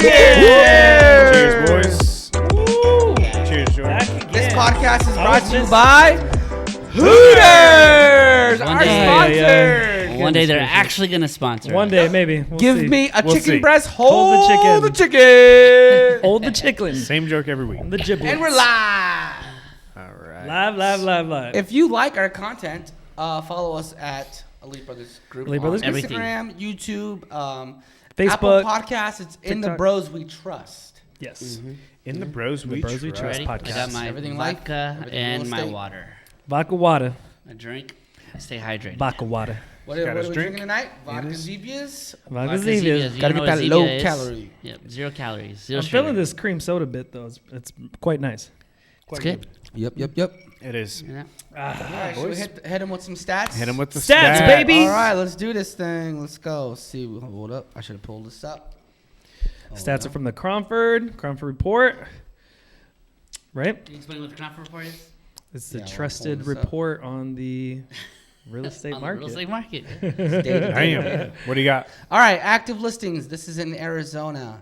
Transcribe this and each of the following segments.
Cheers, boys. Cheers, Jordan. This podcast is brought to you by Hooters, our sponsor. One day they're actually going to sponsor. One day, maybe. We'll Give see. me a We'll chicken see. breast. Hold Hold the the chicken. Hold the chicken. Same joke every week. The giblets. And we're live. All right. Live. If you like our content, follow us at Elite Brothers Group Elite on Brothers Group. Instagram, YouTube, Facebook, Apple Podcasts. It's in the TikTok. Bros We Trust. Yes. In the Bros We Bros We Trust. Trust Ready? podcast. I got my Everything life, vodka everything and real my estate. water. Vodka water. A drink. Stay hydrated. Vodka water. What Got are his we drink. drinking tonight? Vodka Zevias. Vodka Vodka Zevias. Zevias. You Gotta know get what that low Zevia is? calorie. Yep, 0 calories. Zero I'm sugar. feeling this cream soda bit though. It's quite nice. It's good. Yep. It is. Yeah. All right, should we hit him with some stats? Hit him with the Stats, stats. baby. All right, let's do this thing. Let's go. Let's see. Hold up. I should have pulled this up. Stats are from the Cromford Report. Right? Can you explain what the Knopf report is? It's the Yeah, well, trusted pull this up. report on the real estate On the market. real estate market. Damn. What do you got? All right, active listings. This is in Arizona,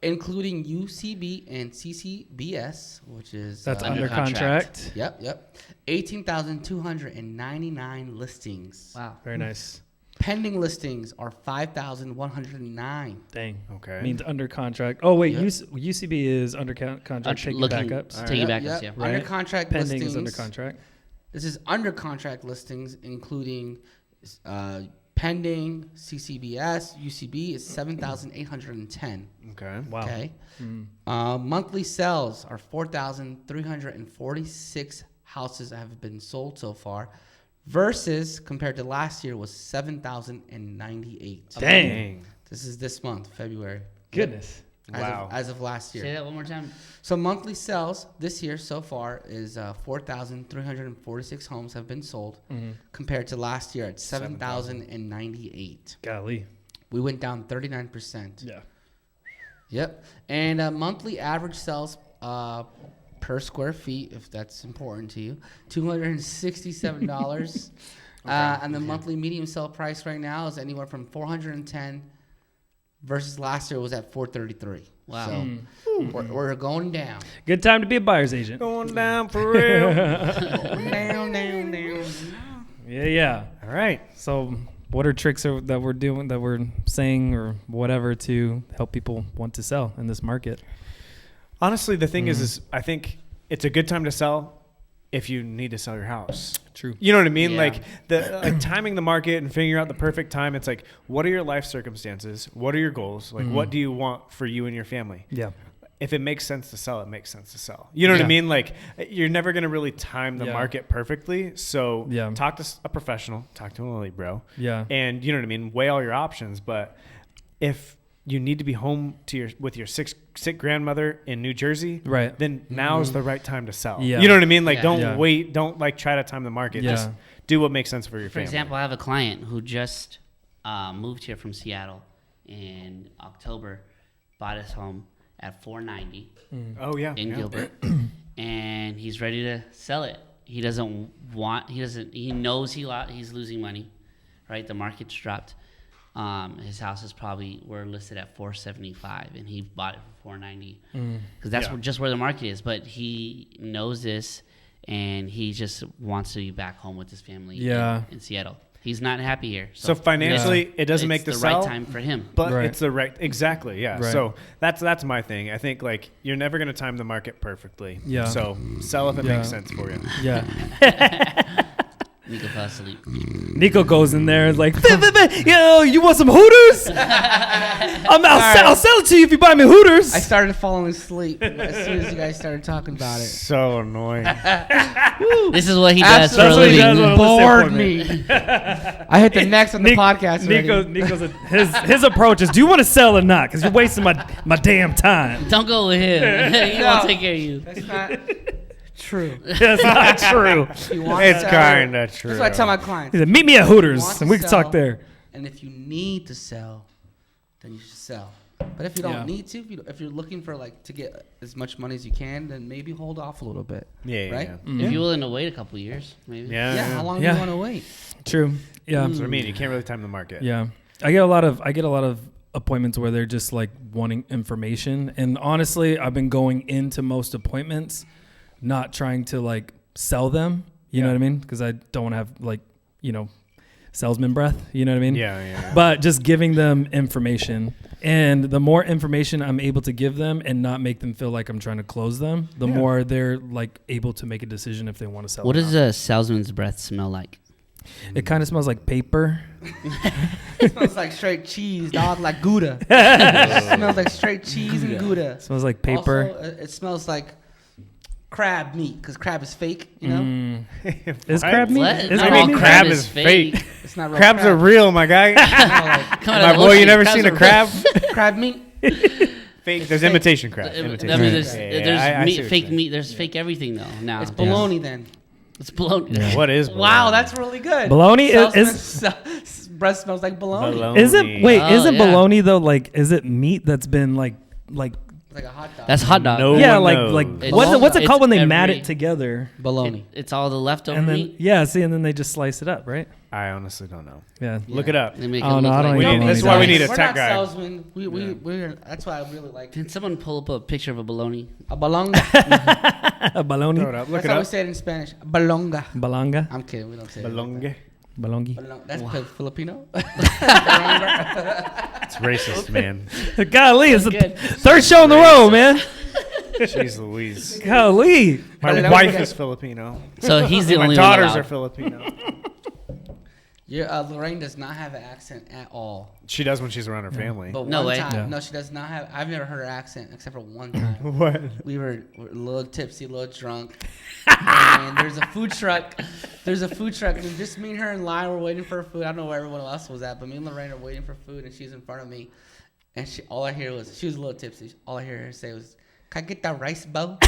including UCB and CCBS, which is That's under under contract. Yep. 18,299 listings. Wow. Very nice. Pending listings are 5,109. Dang. Okay. Means under contract. Oh wait, Yep. UCB is under contract taking backups. Taking Yep, backups, yep. yeah. Under Right. contract Pending listings. is under contract. This is under contract listings, including pending CCBS. UCB is 7,810. Okay. Wow. Okay. Mm. Monthly sales are 4,346 houses that have been sold so far, versus compared to last year was 7,098. Dang. This is this month, February. Goodness. Wow. As of last Say year. that one more time. So monthly sales this year so far is 4,346 homes have been sold, compared to last year at 7,098. Golly. We went down 39%. Yeah. Yep. And monthly average sales per square feet, if that's important to you, $267. And the monthly medium sale price right now is anywhere from $410 versus last year was at $433. Wow. So we're going down. Good time to be a buyer's agent. Going down for real. down. Yeah. All right. So, what are tricks that we're doing, that we're saying, or whatever to help people want to sell in this market? Honestly, the thing is I think it's a good time to sell if you need to sell your house. True. You know what I mean? Yeah. Like timing the market and figuring out the perfect time. It's like, what are your life circumstances? What are your goals? Like, what do you want for you and your family? Yeah. If it makes sense to sell, it makes sense to sell. You know what I Yeah. mean? Like, you're never going to really time the Yeah. market perfectly. So Yeah. talk to a professional, talk to an elite bro. Yeah. And you know what I mean? Weigh all your options. But if you need to be home with your sick grandmother in New Jersey, Right. then now's the right time to sell. Yeah. You know what I mean? Like, Yeah. don't Yeah. wait. Don't try to time the market. Yeah. Just do what makes sense for your For family. example, I have a client who just moved here from Seattle in October, bought his home at $490 Oh yeah. in yeah. Gilbert, and he's ready to sell it. He knows he's losing money, right? The market's dropped. His houses were listed at $475, and he bought it for $490 because that's Yeah. just where the market is. But he knows this, and he just wants to be back home with his family. Yeah. in Seattle. He's not happy here. So financially, it doesn't make the the sell, right time for him. but Right. it's the right. Exactly. Yeah. Right. So that's my thing. I think like you're never going to time the market perfectly. Yeah. So sell if it Yeah. makes sense for you. Yeah. Nico fell asleep. Nico goes in there and is like, yo, you want some Hooters? I'll sell it to you if you buy me Hooters. I started falling asleep as soon as you guys started talking about it. So annoying. This is what he does for a That's what he living. does. Bored me. I hit the next on the podcast already. Nico's his approach is, do you want to sell or not? Because you're wasting my damn time. Don't go with him. He No. won't take care of you. That's not true. That's not true. You want It's to sell. kind of true. That's what I tell my clients. He said, meet me at Hooters Want and to we can sell. talk there. And if you need to sell, then you should sell. But if you don't Yeah. need to, if you're looking for to get as much money as you can, then maybe hold off a little bit. Yeah. Right? Yeah. If you're willing to wait a couple years, maybe. Yeah. How long do Yeah. you want to wait? True. Yeah. That's what I mean. You can't really time the market. Yeah. I get a lot of appointments where they're just like wanting information. And honestly, I've been going into most appointments not trying to like sell them. You know what I mean? Because I don't want to have like, salesman breath. You know what I mean? Yeah. But just giving them information. And the more information I'm able to give them and not make them feel like I'm trying to close them, the more they're like able to make a decision if they want to sell. What does a salesman's breath smell like? It kind of smells like paper. It smells like straight cheese, dog, like Gouda. It smells like straight cheese and Gouda. It smells like paper. Also, it smells like crab meat because crab is fake, you know? Is crab meat? What? Is Not crab all meat? crab is fake. It's not real Crabs crab. are real, my guy. Come on, My the boy, you ocean. never Crabs seen a are crab? Crab meat? Fake. There's imitation crab. I mean, Imitation. there's I meat, see what fake you're saying. meat. There's fake everything though. Now It's bologna then. It's bologna. Yeah. What is Wow, bologna? that's really good. Bologna is breath smells like bologna. Bologna. isn't Oh, isn't yeah. bologna though like is it meat that's been like Like a hot dog. That's hot dog. No yeah one like knows. It's- what's it it's called when they mat every- it together bologna. It's all the leftover and then meat. and then they just slice it up, right? I honestly don't know. Yeah. Look it up. They make Oh, it no, look I don't like eat bologna bologna. That's why we need a We're tech not guy. salesmen. We're that's why I really like Can someone pull up a picture of a bologna? a balonga. A bologna. Throw it up. Look That's it how we up. say it in Spanish. Balonga. Balanga. I'm kidding. We don't say Bologna. Bologna. it. That's Filipino. It's racist, man. Golly, it's the Good. third show in the row, man. Jeez Louise. Golly. My Bologna. wife is Filipino. So he's the My only daughters one are allowed. Filipino. Lorraine does not have an accent at all. She does when she's around her family. But No one way. time, Yeah. no, she does not have. I've never heard her accent except for one time. What? We were a little tipsy, a little drunk, and there's a food truck. There's a food truck, and just me and her in line. We're waiting for food. I don't know where everyone else was at, but me and Lorraine are waiting for food, and she's in front of me. And all I hear was, she was a little tipsy. All I hear her say was, "Can I get that rice bowl?"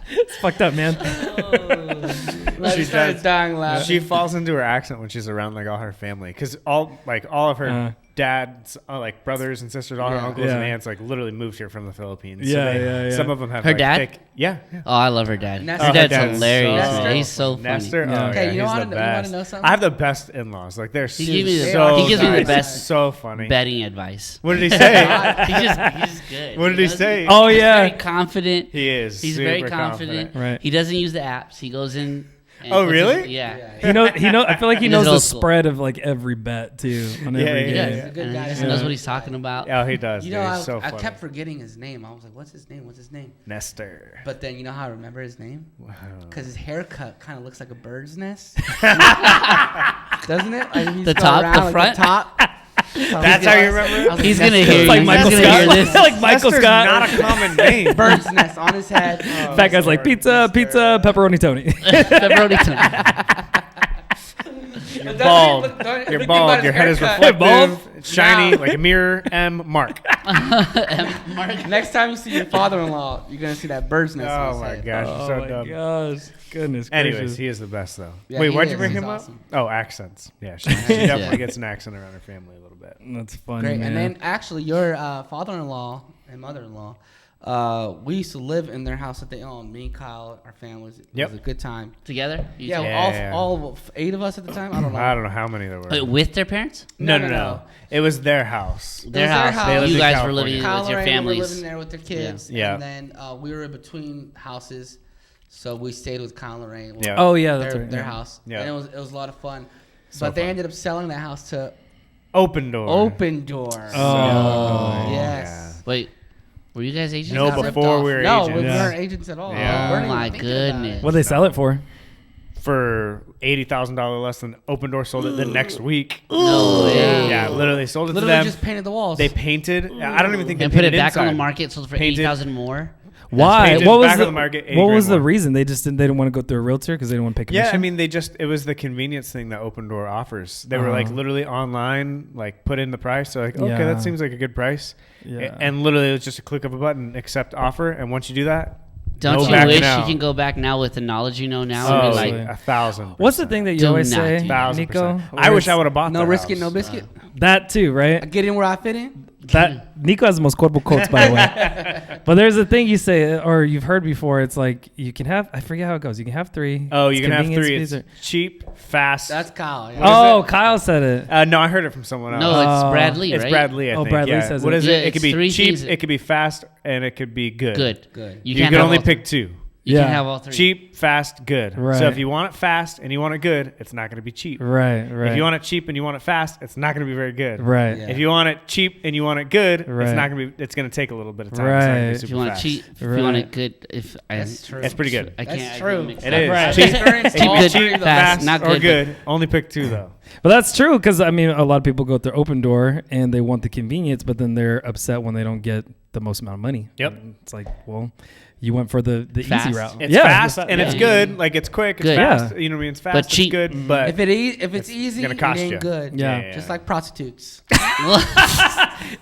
It's fucked up, man. I She started does. dying laughing. She falls into her accent when she's around like all her family, because all of her dad's like brothers and sisters, all her Yeah. uncles and Yeah. aunts like literally moved here from the Philippines. Yeah, yeah. Some of them have Her like, dad? thick- yeah. Oh, I love her dad. Nestor. Her Oh, dad's her dad's hilarious. so man. He's so funny. Nestor. Yeah. Oh, Okay, yeah, you he's wanna- the you wanna best. know something? I have the best in-laws. Like they're He gives me the- so he gives me the nice. best So funny. Betting advice. What did he say? he's just good. What did he doesn't- say? Oh, He's yeah. very confident. He is. He's super very confident. Right. He doesn't use the apps. He goes in. And Oh, puts really? his- yeah. He know. I feel like he He's knows the old school. spread of like every bet too on Yeah, every yeah, Yeah. game. He's a good And guy. he just Yeah. knows what he's talking about. Oh, he does. You dude. know, He's so I funny. kept forgetting his name. I was like, "What's his name? What's his name?" Nestor. But then you know how I remember his name? Wow. Because his haircut kind of looks like a bird's nest, doesn't it? Like he's The go top, around, the like, front? top. That's how you remember it? He's gonna Nestor. hear you. Like He's Michael gonna hear Scott. this. Like Michael Nestor's Scott. not a common name. Bird's nest on his head. Fat guy's like pizza, pizza, pepperoni Tony. Pepperoni tonight. You're bald. You're bald. Your head is reflective. Bald? It's shiny Now- like a mirror. M. Mark. Next time you see your father-in-law, you're gonna see that bird's nest. on Oh his my head. gosh, you're Oh so my dumb. gosh, goodness Anyways, gracious. he is the best though. Yeah, Wait, he why'd you is. bring He's him awesome. up? Oh, accents. Yeah, she definitely gets an accent around her family a little bit. That's funny, Great. man. And then actually, your father-in-law and mother-in-law, we used to live in their house that they owned. Me and Kyle, our families. It Yep. was a good time. Together? You Yeah, two? Yeah. all 8 of us at the time. I don't know. I don't know how many there were. Wait, with their parents? No. It was their house. Their their house. house. They You lived in guys were California. living Kyle with your and Raina were living families. there with their kids. Yeah. And then we were between houses, so we stayed with Kyle and Lorraine. Well, Yeah. Oh yeah, that's their, right. their yeah. house. Yeah. And it was a lot of fun. So But they fun. ended up selling that house to Open door. Open Door. Oh. Yes. Wait, were you guys agents? No, Got ripped before off. we were no, agents. we Yeah. weren't agents at all. Yeah. We weren't Oh even my thinking about goodness. it. What they sell it for? For $80,000 less than Open Door sold it the next week. No way. Yeah, literally sold it Literally to them. just painted the walls. They painted. I don't even think they And put it painted back on the inside. market, sold for Painted. 80,000 more. Why? painted What was back on the, the market, 80 what grand was the more. reason? They didn't want to go through a realtor because they didn't want to pay commission. Yeah, I mean, it was the convenience thing that Open Door offers. They were like literally online, like put in the price. So like, okay, Yeah. that seems like a good price. Yeah. And literally, it was just a click of a button, accept offer. And once you do that, Don't no you back wish now. you can go back now with the knowledge you know now Oh, and be like like, 1,000%. What's the thing that you Do always not say, do. Nico? 1,000%. I wish I would have bought no their risk it, house. no biscuit. That too, right? Get in where I fit in. That Nico has the most quotable quotes, by the way. But there's a thing you say, or you've heard before. It's like you can have. I forget how it goes. You can have 3. Oh, It's you can have 3. convenience It's fees cheap, fast. That's Kyle. Yeah. Oh, Kyle said it. No, I heard it from someone else. No, it's Oh. Bradley, It's right? Bradley, I Oh, think. Bradley yeah. says What it. is Yeah, it? It could it's be 3 cheap, things. it could be fast, and it could be good. Good. You can't can have only all pick 2. You Yeah. can have all 3. Cheap, fast, good. Right. So if you want it fast and you want it good, it's not going to be cheap. Right. If you want it cheap and you want it fast, it's not going to be very good. Right. Yeah. If you want it cheap and you want it good, Right. it's not going to be. It's going to take a little bit of time. Right. It's not gonna be If super you want fast. it cheap, if Right. you want it good, That's true. It's pretty good. I can't. That's I true. mix It up. is. Right. Cheap, Experienced it can all be three cheap, of them. fast, Not or good, good. Only pick 2 though. But that's true because I mean, a lot of people go through open door and they want the convenience, but then they're upset when they don't get the most amount of money. Yep. And it's like, well, you went for the Fast. easy route. It's Yeah, fast it's and it's Yeah. good. Like it's quick. It's Good. fast. Yeah. You know what I mean? It's fast. But it's cheap. good. But If it's it's easy, gonna it cost ain't you. good. Yeah. Just like prostitutes.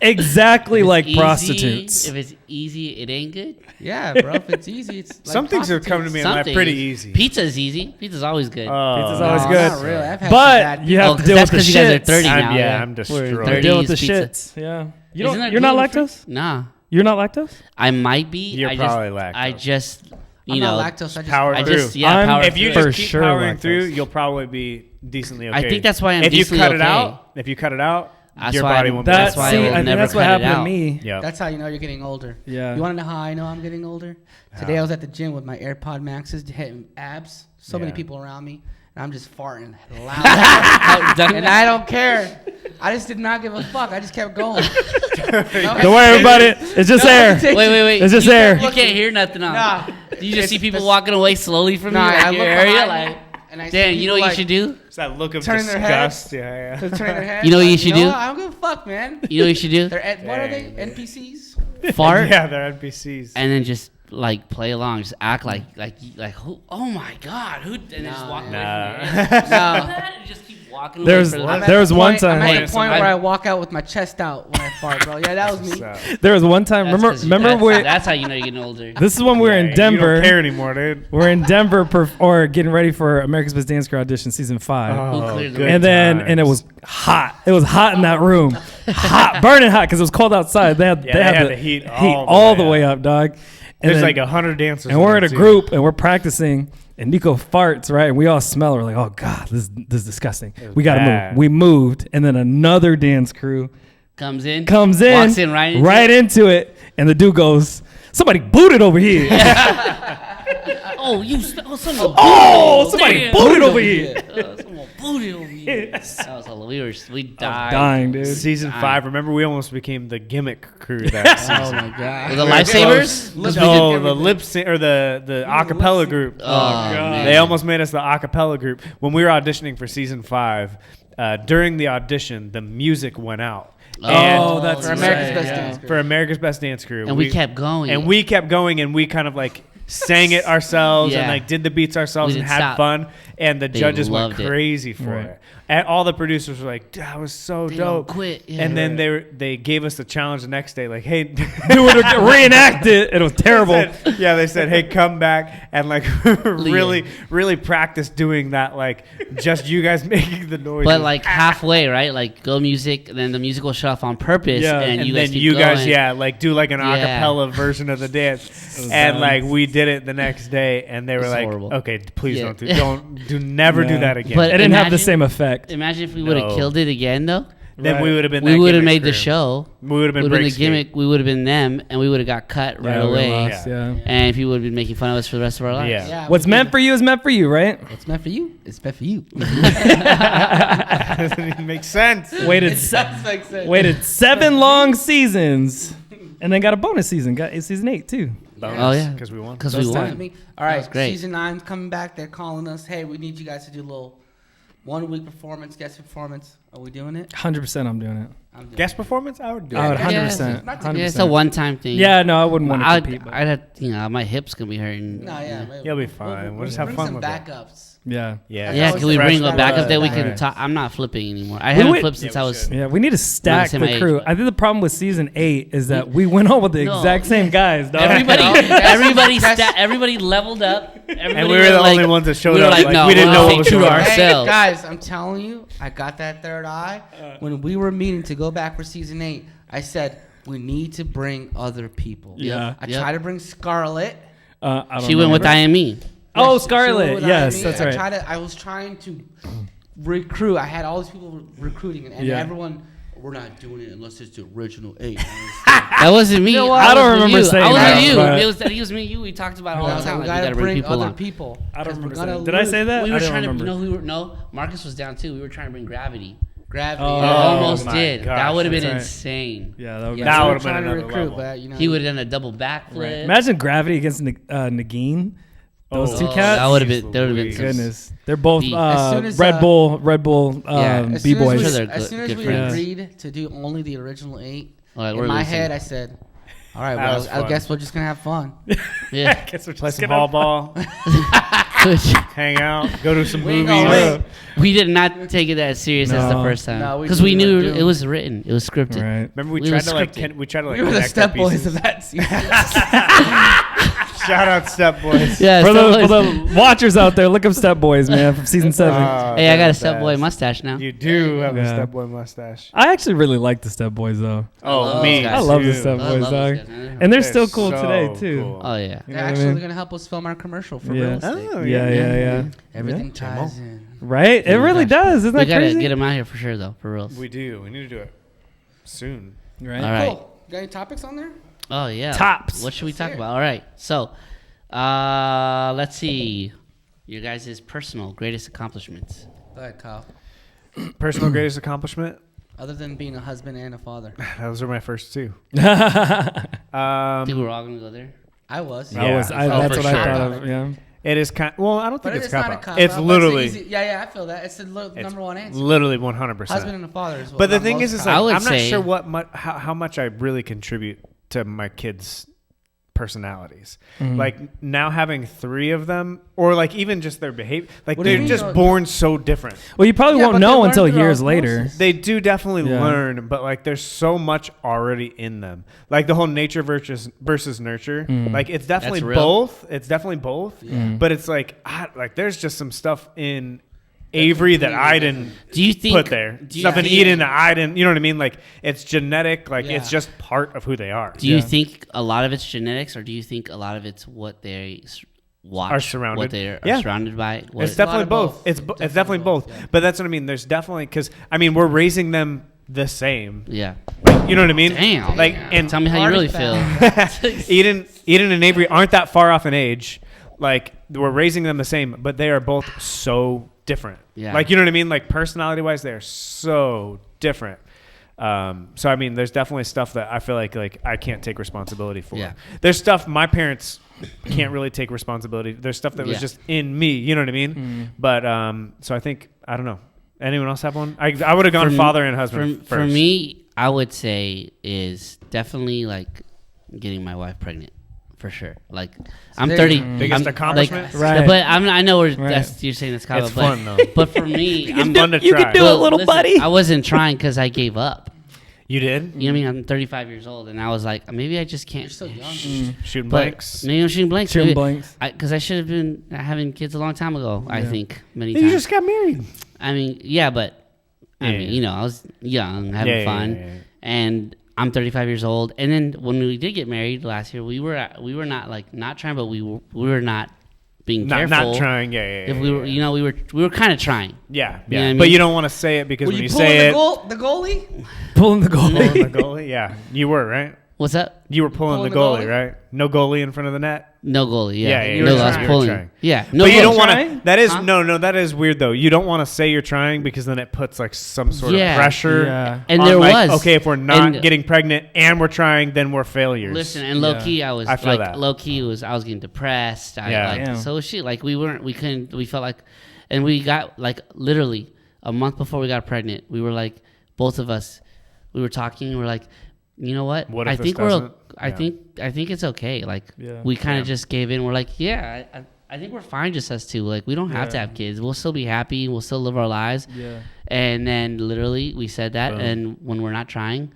Exactly If it's like easy- prostitutes. If it's easy, it ain't good. Yeah, bro. If it's easy, it's like some things are coming to me in life Something pretty is- easy. Pizza's easy. Pizza's always good. Pizza's no, always No, good. Not really. I've had But bad you have Oh, to 'cause deal with that's the 'cause you guys are shits. 30 I'm- now. yeah, I'm We're destroyed. 30 Deal with the is pizza. shits. Yeah. Isn't that You're not gluten-free? lactose? Nah, You're not lactose? I might be. You're I probably just, lactose. I just, you I'm know, not lactose. I just power I through. just, yeah, I'm- power If you through. For just keep sure powering lactose. through, you'll probably be decently okay. I think that's why I'm if you decently cut it okay. out, if you cut it out, That's your why body I'm- won't be. that's as why I see, will I think never that's what cut it happened to out. me. Yeah. That's how you know you're getting older. Yeah. You want to know how I know I'm getting older? Today I was at the gym with my AirPod Maxes, hitting abs. So many Yeah. people around me, and I'm just farting loud. And I don't care. I just did not give a fuck. I just kept going. Don't worry about it. It's just air. Wait. It's just you air. You can't hear nothing on. Nah. You just see people It's- walking away slowly from Nah, you, I like look your area, behind like. me, and I see Dan, you know people, what like, you should do? It's that look of Turning their disgust. heads. Yeah, Just turning their head. You know what you like, should do? what? I don't give a fuck, man. You know what you should do? They're what are they? Dang, dude. NPCs? Fart, yeah, they're NPCs. and then just like play along, just act like who? Oh my god, who? And then just No, walk away man. from your end. No. And just keep walking. There's- away I'm from at There was the one point- time- I'm Hey, at the point I- where I walk out with my chest out when I fart, bro. Yeah, that was me. So, There was one time. Remember that's how you know you're getting older. this is when we were yeah, in You Denver. don't care anymore, dude. We're in Denver or getting ready for America's Best Dance Crew audition season 5. Who cleared the good and it times. was hot. It was hot in that room, hot, burning hot because it was cold outside. They had Yeah, they had the heat all the the way way up, dog. And There's then- like 100 dancers. and we're in there, a too. group and we're practicing. And Nico farts, right? And we all smell. We're like, oh god, this is disgusting. was We gotta bad. move. We moved, and then another dance crew Comes in, comes in, walks in right into it, and the dude goes, "Somebody booted over here." Oh, someone. Oh, somebody damn. booted over here. Someone booted over here. That was hilarious. We died. Dying, dude. Season Dying. 5. Remember, we almost became the gimmick crew that season. Oh my god. The lifesavers. No, the lip sync or the acapella group. Oh, man. They almost made us the acapella group when we were auditioning for season 5. During the audition, the music went out. Oh, that's For America's right, Best yeah. Dance Crew. For America's Best Dance Crew, And we kept going. and we kept going, and we kind of like sang it ourselves and Yeah. like did the beats ourselves We and didn't had stop. fun. And the They judges went loved it. crazy for Right. it. And all the producers were like, "That was so They don't dope." quit. Yeah. And then they gave us the challenge the next day, like, "Hey, Do it again, reenact it. It was terrible. They said, "Hey, come back and like really practice doing that, like just you guys making the noise." But like halfway, right? Like go music, and then the music will shut off on purpose, Yeah. and, and you guys then keep you guys, going. like do like an Yeah. acapella version of the dance, was and dumb. like we did it the next day, and they were It's like, horrible. "Okay, please Yeah. never do Yeah. that again." But It didn't have the Imagine- same effect. Imagine if we would have No. killed it again, though. then Right. we would have been. We that would have gimmick made the crew. show. We would have been the break gimmick. We would have been them, and we would have got cut right Yeah, we away. lost, yeah. And people would have been making fun of us for the rest of our lives. Yeah. Yeah, What's we meant did. for you is meant for you, right? What's meant for you? It's meant for you. Doesn't even make sense. Waited Like said. waited 7 long seasons, and then got a bonus season. Got season 8 too. Oh, yeah. because we won. Because Those we times. won. Me. All That right, was great. season 9's coming back. They're calling us. Hey, we need you guys to do a little 1 week performance, guest performance. Are we doing it? 100%, I'm doing it. I'm doing Guest performance, I would do. I would it. 100%. Not to- 100%. Yeah, it's a one-time thing. Yeah, no, I wouldn't want to I'd, compete. But I'd have, my hips gonna be hurting. No, yeah. You'll be fine. We'll just have bring fun some with it. backups. yeah, Yeah, Yeah, Fresh can we bring a blood. backup that we Right. can talk? I'm not flipping anymore. I haven't would- flipped since Yeah, I we was. should. yeah. We need to stack same the age, crew. but- I think the problem with season 8 is that we went on with the No, exact same guys. Dog. Everybody leveled up. Everybody And we were was the like- only ones that showed we were up. like, no, we didn't we're know gonna what was stay true to going on. Hey, ourselves. guys, I'm telling you, I got that third eye. When we were meeting to go back for season 8, I said we need to bring other people. Yeah. I tried to bring Scarlett. I don't She went with IME. Oh, Yes, she Scarlett. went with Yes, IME. that's right. I was trying to recruit. I had all these people recruiting, and Yeah. everyone. We're not doing it unless it's the original 8. That wasn't me. know what? I don't remember saying I that, wasn't you. but- It was me and you. We talked about it all I the was like, time. we Like, gotta bring people other on. people. I don't 'cause we're remember gonna saying. Did I lose. say that? We I were don't trying remember. to. No, Marcus was down too. We were trying to bring Gravity. Gravity. Oh, We yeah. almost my did. gosh, That would have been that's right. insane. Yeah, that would be. Yeah, That we were would've been trying to another recruit, level. but He would have done a double backflip. Imagine Gravity against Nagin. Those two Oh, cats. that would have been. That would have been. Louise. Goodness, they're both Deep. As soon as, Red Bull Yeah. As b soon as boys. we, Sure they're as good- soon as good we friends. agreed to do only the original 8, Like, we're in my losing. head I said, "All right, That well, was I fun. guess we're just gonna have fun." Yeah. Guess we're play some ball, hang out, go to some We ain't movies. gonna wait. We did not take it that serious as the No. first time No, we because we knew knew that. it was written. It was scripted. Right. Remember we It tried was to like scripted. we tried to like We were the connect step our boys pieces. of that season. Shout out Step Boys. Yeah. For Step the, Boys. for the watchers out there, look up Step Boys, man, from season 7. Hey, I got a that's Step Boy best. mustache now. You do have a Yeah. Step Boy mustache. I actually really like the Step Boys though, Oh, love me. those I guys. love the too. Step I Boys, love dog. those guys. and they're still cool so today too. cool. Oh yeah. You know They're what I actually mean? gonna help us film our commercial for Yeah. real estate. Oh, Yeah. Everything Yeah. ties in. Right? It really does. Isn't We that gotta crazy? get him out here for sure, though, for real. We do. We need to do it soon. Right. All right. Cool. Got any topics on there? Oh yeah. Tops. What should we Let's talk hear it. about? All right. So, let's see. Your guys' personal greatest accomplishments. Go ahead, Kyle. Personal greatest accomplishment? Other than being a husband and a father, Those are my first two. I think we're all gonna go there. I was. Yeah. That's for what I sure. thought of. Yeah. It is kind. Well, I don't But think it's it's not a cop cop out. It's out, but literally. easy- yeah, I feel that. It's the It's number one answer. literally 100%. Husband and a father is what But the I'm thing most is proud I like, would I'm not say- sure how much I really contribute to my kids' personalities. Like now having 3 of them, or like even just their behavior, like What do you they're mean? just born so different. Well, you probably Yeah, won't but they know learn until through years osmosis. later. They do definitely Yeah. learn, but like there's so much already in them. Like the whole nature versus nurture. Like it's definitely That's real. both. It's definitely both. But it's like there's just some stuff in Avery that I didn't Do you think? put there. Do you Stuff in think- Eden that I didn't. You know what I mean? Like it's genetic. Like Yeah. it's just part of who they are. Do you Yeah. think a lot of it's genetics, or do you think a lot of it's what they watch, Are surrounded. what they are Yeah. surrounded by? What It's a lot definitely of both. both. It's Definitely definitely both. both, yeah. But that's what I mean. There's definitely because I mean we're raising them the same. yeah. Like, you know what I mean? Damn. Like and Tell me how you Party really foul. feel. Eden and Avery aren't that far off in age. Like we're raising them the same, but they are both so different. Yeah. Like you know what I mean? Like personality wise, they are so different. So I mean, there's definitely stuff that I feel like I can't take responsibility for. Yeah. There's stuff my parents can't really take responsibility. There's stuff that was Yeah. just in me. You know what I mean? But so I think I don't know. Anyone else have one? I would have gone For- father and husband For first. me, I would say is definitely like getting my wife pregnant. For sure. Like I'm there 30. you go. Biggest I'm, accomplishment? Right. But I know Right. you're saying that's kind It's of fun though. But for me, I'm fun to you try. can do it, little buddy. I wasn't trying because I gave up. You did? You know what I mean? I'm 35 years old, and I was like, maybe I just can't. You're still young. Shooting But blanks. maybe I'm shooting blanks. Shooting Maybe- blanks. Because I should have been having kids a long time ago. I Yeah. think many You times. just got married. I mean, yeah, but I Yeah, mean, yeah. you know, I was young, having Yeah, fun, yeah, yeah. and I'm 35 years old. And then when we did get married last year, we were not like not trying, but we were not being Not careful. trying. Yeah. If we were, you know, we were kind of trying. Yeah, You know yeah. what I But mean? you don't want to say it because Were when you you pulling say the it, the goalie? Pulling the goal. pulling the goalie. Yeah, you were right. What's up? You were pulling the goalie, right? No goalie in front of the net. No goalie. Yeah, Yeah, yeah, no, you were I was trying. pulling. You were trying. Yeah, no. But you goalie. don't want trying? to. That is Huh? no. That is weird though. You don't want to say you're trying because then it puts like some sort Yeah. of pressure. Yeah. And on, there like, was. okay, if we're not And- getting pregnant and we're trying, then we're failures. Listen, and low Yeah. key, I was I feel like, that. low key I was getting depressed. Yeah. Like, Damn. so was she. Like we felt like, and we got like literally a month before we got pregnant. We were like, both of us, we were talking. And we're like, you know what? What if I this think doesn't? I Yeah. think it's okay. Like Yeah. we kind Yeah. of just gave in. We're like, yeah, I think we're fine just us two. Like we don't have to Yeah. have kids. We'll still be happy. We'll still live our lives. Yeah. And then literally we said that, Boom. and when we're not trying,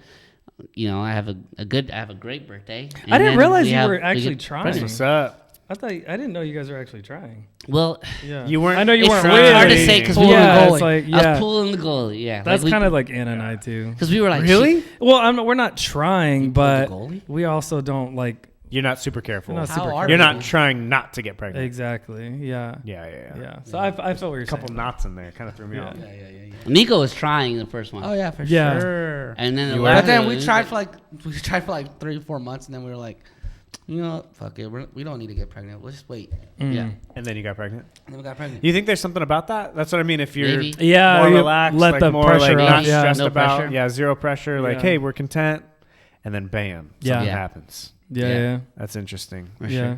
you know, I have a great birthday. I didn't And then realize we you have- were we actually get trying. That's what's up. I didn't know you guys were actually trying. Well, Yeah, You weren't. I know you it's weren't hard to really. say because Pulling we the were. goalie. It's like, I yeah, was pulling the goalie. Yeah, that's like kind of like Anna and I too. because we were like Really? Well, we're not trying, but pulled the goalie? we also don't like You're not super careful. We're not How super are You're you? not trying not to get pregnant. exactly. Yeah, Yeah. So I felt what you're A couple saying. knots in there kind of threw me Yeah. off. Yeah. Nico was trying the first one. Oh yeah, for Yeah. sure. And then the You last But then one, we tried for like 3-4 months, and then we were like, you know, fuck it, we don't need to get pregnant. We'll just wait. Yeah. And then you got pregnant. And then we got pregnant. You think there's something about that? That's what I mean. If you're Maybe. Yeah, more you relaxed, let like the more pressure like off. not Yeah. stressed No about, pressure. zero pressure. Like, Yeah. hey, we're content, and then bam, Yeah. something Yeah. happens. Yeah. That's interesting. For Yeah. sure. Yeah,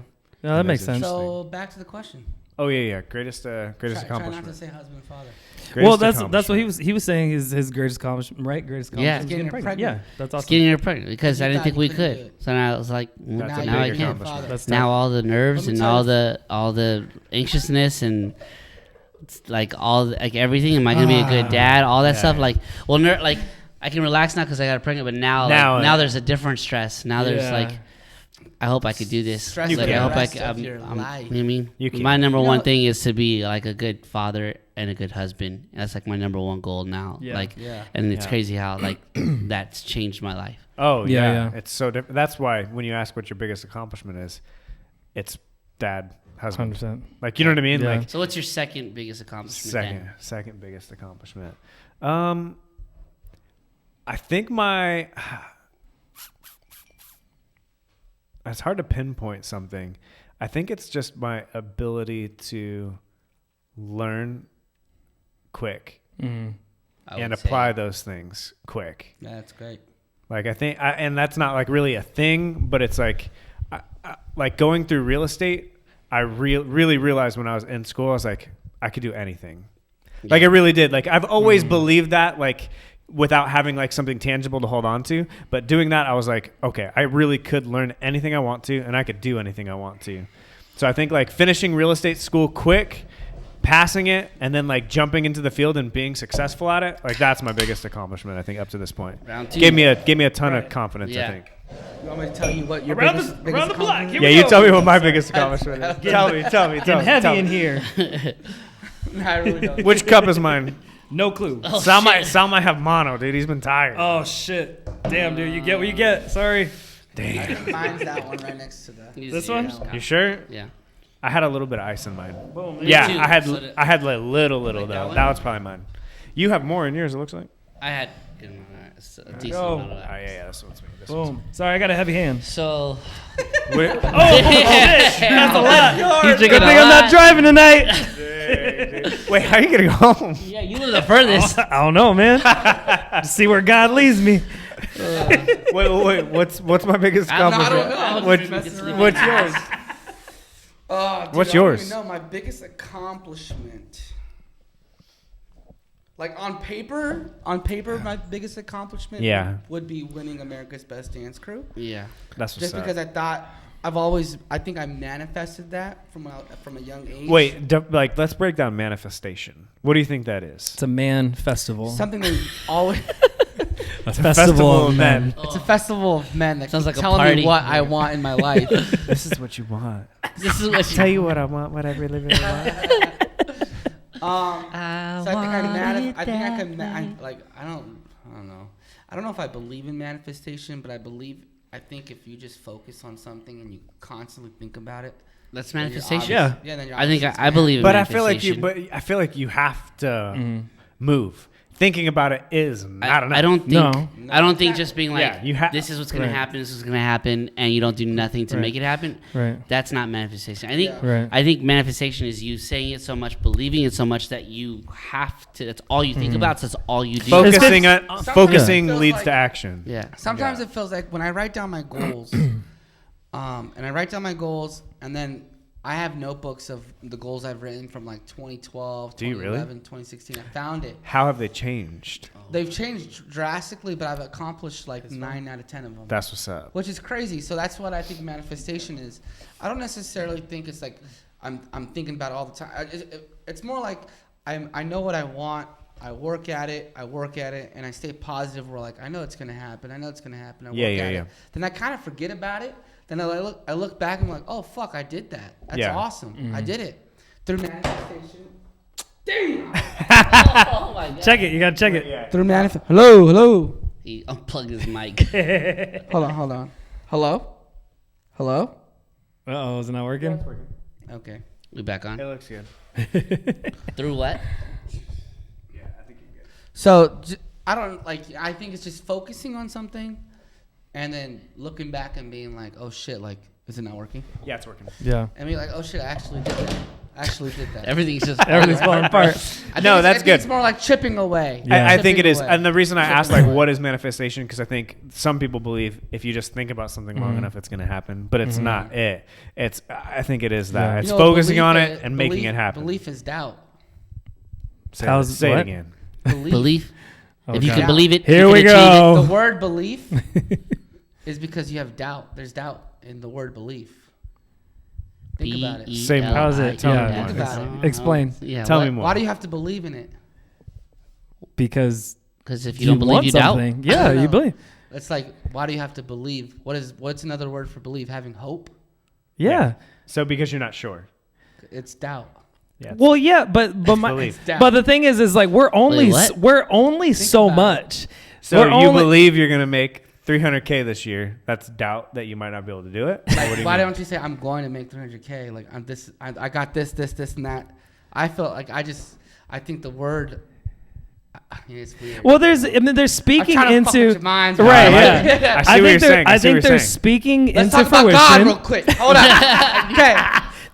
that That makes is sense. So back to the question. Oh yeah. Greatest Try not accomplishment. to say husband and father. Well, Greatest that's what he accomplishment. was saying his greatest accomplishment, right? Greatest Yeah. accomplishment. Getting her pregnant. Yeah, that's awesome. Getting her pregnant because You I didn't thought think you we couldn't do could. it. So now I was like, That's Now a you now I big can. accomplishment. That's Now tough. all the nerves Let me and tell all the anxiousness and it's like like everything. Am I gonna be a good dad? All that Yeah. stuff. Like, well, like I can relax now because I got her pregnant. But now Now, there's a different stress. Now there's Yeah. like, I hope I could do this. Stress Like, the I hope I rest could. of your life. You know what I mean? You can. My number You one know- thing is to be like a good father and a good husband. That's like my number one goal now. Yeah. Like, Yeah. and it's Yeah. crazy how like that's changed my life. Oh Yeah, yeah, yeah. It's so different. That's why when you ask what your biggest accomplishment is, it's dad, husband. 100%. Like you know what I mean? Yeah. Like So what's your second biggest accomplishment? then? second biggest accomplishment. I think it's hard to pinpoint something. I think it's just my ability to learn quick Mm. I and would apply say. those things quick. Yeah, that's great. Like I think, and that's not like really a thing, but it's like, like going through real estate. I really realized when I was in school, I was like, I could do anything. Like I really did. Like I've always believed that, like without having like something tangible to hold on to. But doing that, I was like, okay, I really could learn anything I want to, and I could do anything I want to. So I think like finishing real estate school quick, passing it, and then like jumping into the field and being successful at it, like that's my biggest accomplishment. I think up to this point, Round two. gave me a ton of confidence. Yeah. I think. You want me to tell you what your Around biggest the block. accomplishment? Here Yeah, we you go. tell me what my biggest accomplishment is. Tell me. Getting heavy tell in me. here. No, I really don't. Which cup is mine? No clue. Oh, Sal shit. might have mono, dude. He's been tired. Oh shit! Damn, dude, you get what you get. Sorry. Damn. Mine's that one right next to the. This one? You sure? Yeah. I had a little bit of ice in mine. Boom. Yeah, too. I had So did- I had like little Like though. that one? That was probably mine. You have more in yours. It looks like. I had a decent go. amount of Oh that. yeah, this one's me. This one's Boom. Sorry, I got a heavy hand. So me. Oh shit! That's a lot. he's Good drinking thing a I'm lot. not driving tonight. Wait, how are you getting home? Yeah, you live the furthest. I don't know, man. See where God leads me. Wait. What's my biggest I don't accomplishment? know. I'm What- just messing around. what's yours? Oh, dude, What's I don't yours? even know my biggest accomplishment. Like on paper, my biggest accomplishment Yeah. would be winning America's Best Dance Crew. Yeah. That's what's Just up. because I think I manifested that from a young age. Wait, like let's break down manifestation. What do you think that is? It's a man festival. Something that always. a festival of men. It's a festival of men that Sounds keep like a telling party. me what I want in my life. This is what you want. This is what Tell you what I want, what I really want. So I think I can I don't know. I don't know if I believe in manifestation, but I think if you just focus on something and you constantly think about it, That's then you're manifestation. obvious- Yeah. then you're I think obvious I it's believe in But I feel manifestation. like you have to move. Thinking about it is not enough. I don't think. No. I don't think just being like, Yeah, you this is what's gonna Right. happen. This is gonna happen, and you don't do nothing to Right. make it happen. Right. That's not manifestation. I think. Yeah. Right. I think manifestation is you saying it so much, believing it so much that you have to. That's all you think about. So that's all you do. Focusing Sometimes focusing it feels leads like- to action. Yeah. Sometimes Yeah. it feels like when I write down my goals, and then I have notebooks of the goals I've written from like 2012, Do you really? 2011, 2016. I found it. How have they changed? They've changed drastically, but I've accomplished like 9 out of 10 of them. That's what's up. Which is crazy. So that's what I think manifestation is. I don't necessarily think it's like I'm thinking about it all the time. It's more like I know what I want, I work at it, and I stay positive. We're like, I know it's gonna happen. I know it's gonna happen. I work Yeah, at yeah. it. Then I kind of forget about it. Then I look back and I'm like, oh fuck, I did that. That's awesome. I did it through manifestation. Damn. Oh my God. Check it. You gotta check it. Through manifestation. Hello. He unplugged his mic. Hold on. Hello. Uh-oh, is it not working? Okay. We back on. It looks good. Through what? Yeah, I think you're good. So I don't like. I think it's just focusing on something, and then looking back and being like, "Oh shit! Like, is it not working?" Yeah, it's working. Yeah. And be like, "Oh shit! I actually did that. Everything's just Everything's falling apart. No, that's good. It's more like chipping away. Yeah. I think it Chipping is. away. And the reason I Chipping asked, like, away. what is manifestation? Because I think some people believe if you just think about something long enough, it's going to happen. But it's not it. I think it is that. Yeah. It's You know, focusing belief on is- it and making it happen. Belief is doubt. Say, How's- say it what? again. belief. If you Okay. can believe it, Here you we can achieve go. The word belief is because you have doubt. There's doubt in the word belief. Think about it. Say more. How's it? Tell me Yeah. more. Think about Explain. Yeah, Tell what? me more. Why do you have to believe in it? Because Because if you don't believe, want you doubt. something. I Yeah, don't you know. believe. It's like, why do you have to believe? What's another word for believe? Having hope? Yeah. So because you're not sure. It's doubt. Yeah. Well, yeah, but belief. It's doubt. but the thing is like we're only what? so about it. much. So We're you only- believe you're going to make 300K this year. That's doubt that you might not be able to do it? Or Like, what do you why mean? don't you say I'm going to make 300K? Like I got this, and that. I felt like I think the word. It's weird. Well, there's speaking I'm trying to fuck with into your minds, right. bro. Yeah. I see what you're saying. I I see what think you're they're saying. speaking Let's into talk about God fruition. real quick. Hold on. Okay.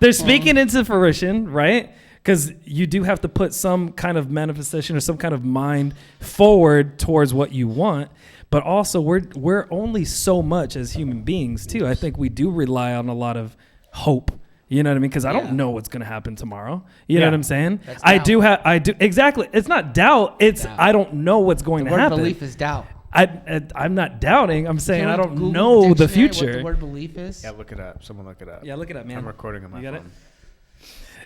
They're speaking into fruition, right? Because you do have to put some kind of manifestation or some kind of mind forward towards what you want. But also, we're only so much as human beings too. I think we do rely on a lot of hope. You know what I mean? Because I Yeah. don't know what's going to happen tomorrow. You know Yeah. what I'm saying? That's I doubt. do exactly. It's not doubt. It's Doubt. I don't know what's going The to word happen. belief is doubt. I'm not doubting. I'm saying Can I we don't Google know the dictionary What future. the word belief is? Yeah, look it up. Someone look it up. Yeah, look it up, man. I'm recording on my You got it? phone.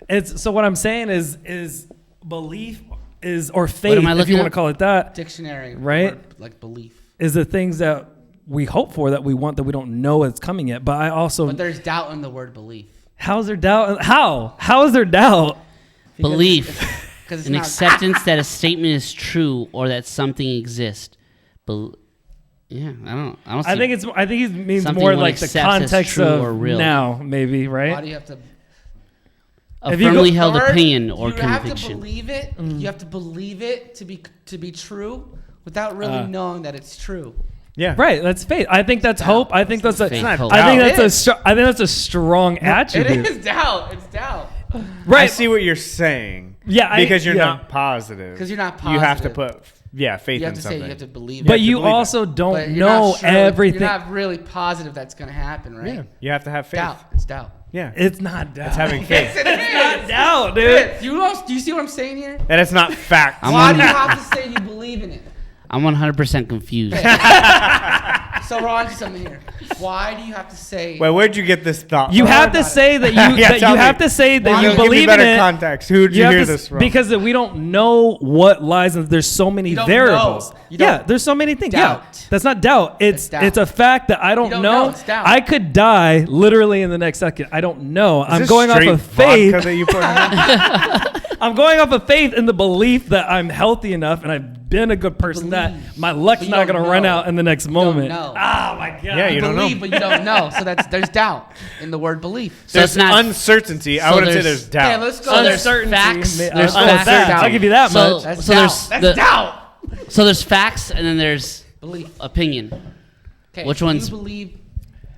It's so what I'm saying is belief is or am faith, I if you looking want up? to call it that, Dictionary. Right? Word, like belief. is the things that we hope for, that we want, that we don't know it's coming yet. But I also, But there's doubt in the word belief. how's there doubt? How is there doubt? Belief. Because it's An not acceptance that a statement is true or that something exists. Yeah, I don't see. I think it means Something more one like the accepts as context true of or real. now, maybe, Why right? do you have to? a if you go- firmly held Third, opinion or you have to conviction. believe it. Mm-hmm. You have to believe it to be true without really knowing that it's true. Yeah. Right, that's faith. I think that's Doubt. hope. I think that's a. Faith, not hope. I think doubt. that's It a. is. I think that's a strong attribute. It is doubt. It's doubt. Right. I see what you're saying. Yeah, because you're yeah. not positive. 'Cause you're not You have to positive. put faith You have in to something. say you have to believe But it. you believe it. also don't But you're know not sure, everything. You're not really positive that's going to happen, right? Yeah. You have to have faith. Doubt. It's doubt. Yeah. It's not doubt. It's having faith. It is. not doubt, dude. Do you see what I'm saying here? And it's not fact. I'm Why on- do you have to say you believe in it? I'm 100% confused. So we're on to something here. Why do you have to say? Wait, where'd you get this thought? You from? have to about it. say that you Yeah, that tell you me. have to say that Why you don't Give me believe in better it. context. Who did you have hear to this from? because we don't know what lies in. There's so many You don't variables. know. You don't Yeah, there's so many things. doubt. Yeah, that's not doubt. It's doubt. it's a fact that I don't, don't know. know, it's doubt. I could die literally in the next second. I don't know. Is I'm this going off straight of vodka faith. that you put in? I'm going off of faith in the belief that I'm healthy enough and I've been a good person that Believe. my luck's But you not don't going to run know. out in the next don't moment. know. Ah, my God. Yeah, you don't believe, know. but you don't know. So there's doubt in the word belief. So There's it's not. uncertainty. I so wouldn't say there's- there's doubt. Okay, let's go. So there's Uncertainty. facts. There's There's facts. facts. I'll give you that So, much. That's so doubt. there's That's the, doubt. so there's facts and then there's Belief. opinion. Okay, Which do one's- you believe?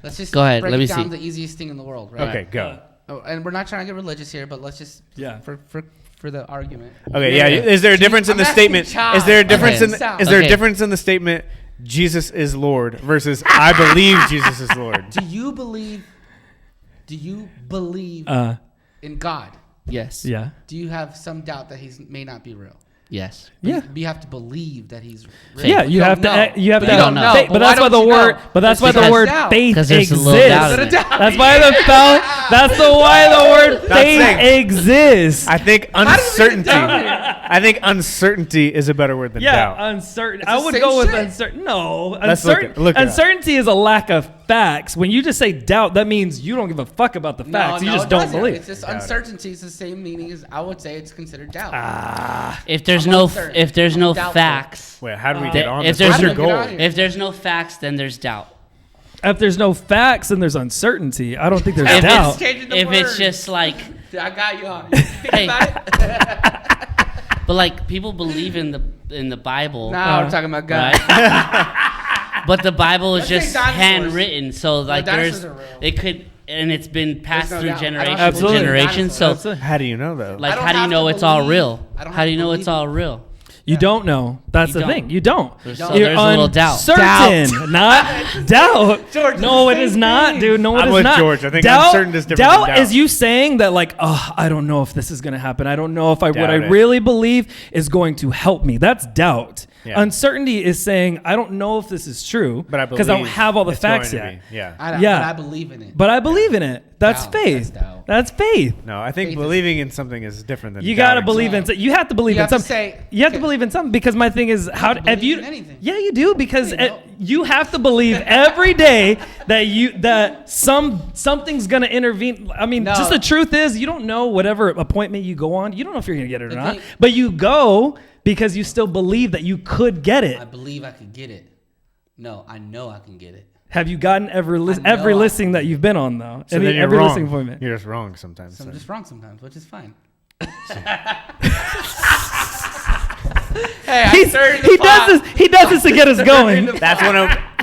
Let's just Go ahead, break let me it down see. to the easiest thing in the world, right? Okay, go. Oh, and we're not trying to get religious here, but let's just Yeah. for the argument. Okay, yeah. Is there a difference in I'm the asking statement? child. Is there a difference Okay. in? Is there Okay. a difference in the statement? Jesus is Lord versus I believe Jesus is Lord. Do you believe in God? Yes. Yeah. Do you have some doubt that he may not be real? Yes. Yeah. But you have to believe that he's real. Yeah, But you have to. don't know. You have But to. you don't know. Faith, but But that's why why the don't you word. know? But that's why the Because- word doubt. faith 'Cause there's a exists. little doubt in it. That's why That's the why the word faith saying. exists. I think did we get uncertainty. down here? I think uncertainty is a better word than Yeah, doubt. uncertain. It's I the would same go with shit. uncertain. No, Let's look it up. uncertainty is a lack of facts. When you just say doubt, that means you don't give a fuck about the facts. You just it don't doesn't. believe. It's just Doubt it. uncertainty is the same meaning as I would say it's considered doubt. If there's I'm no uncertain. if there's no I'm doubtful. facts, Wait, how do we If get on there's this? What's no- your goal? Get out of here. if there's no facts, then there's doubt. If there's no facts, then there's uncertainty. I don't think there's If doubt. It's changing the If it's word. just like, I got you on. Think Hey. about it. but like people believe in the Bible, Now we're talking about God. right? But the Bible is Let's say just dinosaurs. handwritten, so like dinosaurs there's are real. it could and it's been passed no through doubt. I don't generation have to to believe in generation. So Absolutely. How do you know though? like, I don't how do you have know to it's all believe- real? I don't How have do you to know it's believe all real? You don't know. That's You the don't. thing. You don't. So You're there's a little doubt. uncertain, not doubt. George, No, it's it the is same not, thing. dude. No, it I'm is with not. George. I think doubt, uncertain is different than doubt. is you saying that, like, oh, I don't know if this is going to happen. I don't know if what Doubt I it. really believe is going to help me. That's doubt. Yeah. Uncertainty is saying I don't know if this is true But I because I don't believe have all the it's going facts to yet. be. Yeah. Yeah. But I believe in it. But I believe in it. That's Doubt. faith. That's doubt. That's faith. No, I think Faith is- believing in something is different than You gotta doubting believe in. something. You have to believe You in have to something. say- You have to okay. believe in something because my thing is how have to have you? believe in anything. Yeah, you do because No, you don't. you have to believe every day that something's gonna intervene. I mean, No. just the truth is you don't know whatever appointment you go on. You don't know if you're gonna get it or The not, thing- but you go because you still believe that you could get it. I believe I could get it. No, I know I can get it. Have you gotten every know every I- listing that you've been on though? So then you're every wrong. listing appointment. You're just wrong sometimes. So I'm then. just wrong sometimes, which is fine. Hey, I started the He pot. does this. He does this to get us going.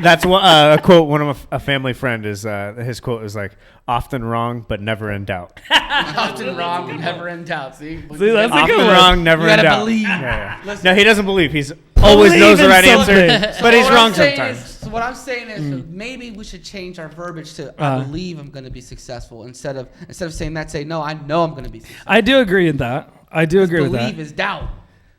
That's a quote. One of a family friend is his quote is like, "Often wrong, but never in doubt." Often wrong, but never in doubt. See, See, that's a Often good one. wrong, never You in gotta doubt. believe. Yeah. Listen. No, he doesn't believe. He's always knows the in right something. answer, but he's what wrong I'm saying sometimes. Is, so what I'm saying is maybe we should change our verbiage to I believe I'm going to be successful instead of saying that, say no, I know I'm going to be successful. I do agree with that. I do agree with Believe that. is doubt.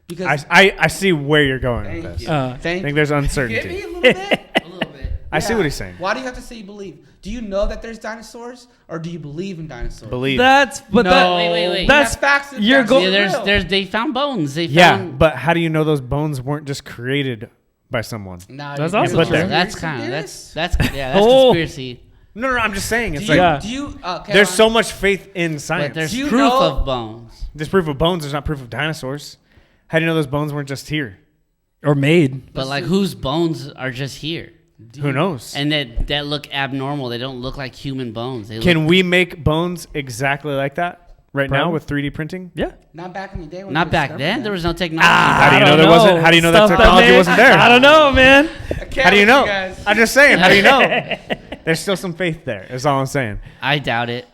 Because I see where you're going with thank this. you. I Thank think there's you. Get me uncertainty. a little bit. A little bit. I see Yeah. what he's saying. Why do you have to say you believe? Do you know that there's dinosaurs, or do you believe in dinosaurs? Believe. That's but No. that Wait. that's facts. you're Facts go- are Yeah, real. there's they found bones. They Yeah, found but how do you know those bones weren't just created by someone? Nah, That's you're also being true. conspiracy that's kind of theorist? that's Oh. conspiracy. No, I'm just saying. It's Do you, like do you, okay, there's hold so on. much faith in But science. there's Do you proof know- of bones. There's proof of bones. There's not proof of dinosaurs. How do you know those bones weren't just here? or made. But like whose bones are just here? Who knows? And that look abnormal. They don't look like human bones. They Can look, we make bones exactly like that right now Probably. with 3D printing? Yeah. Not back in the day. When not they back discovered then. that. There was no technology. How do you I know don't there wasn't? How do you know that Stuff technology made- wasn't there? I don't know, man. I can't How do you with know? guys. I'm just saying. How do you know? There's still some faith there. Is all I'm saying. I doubt it.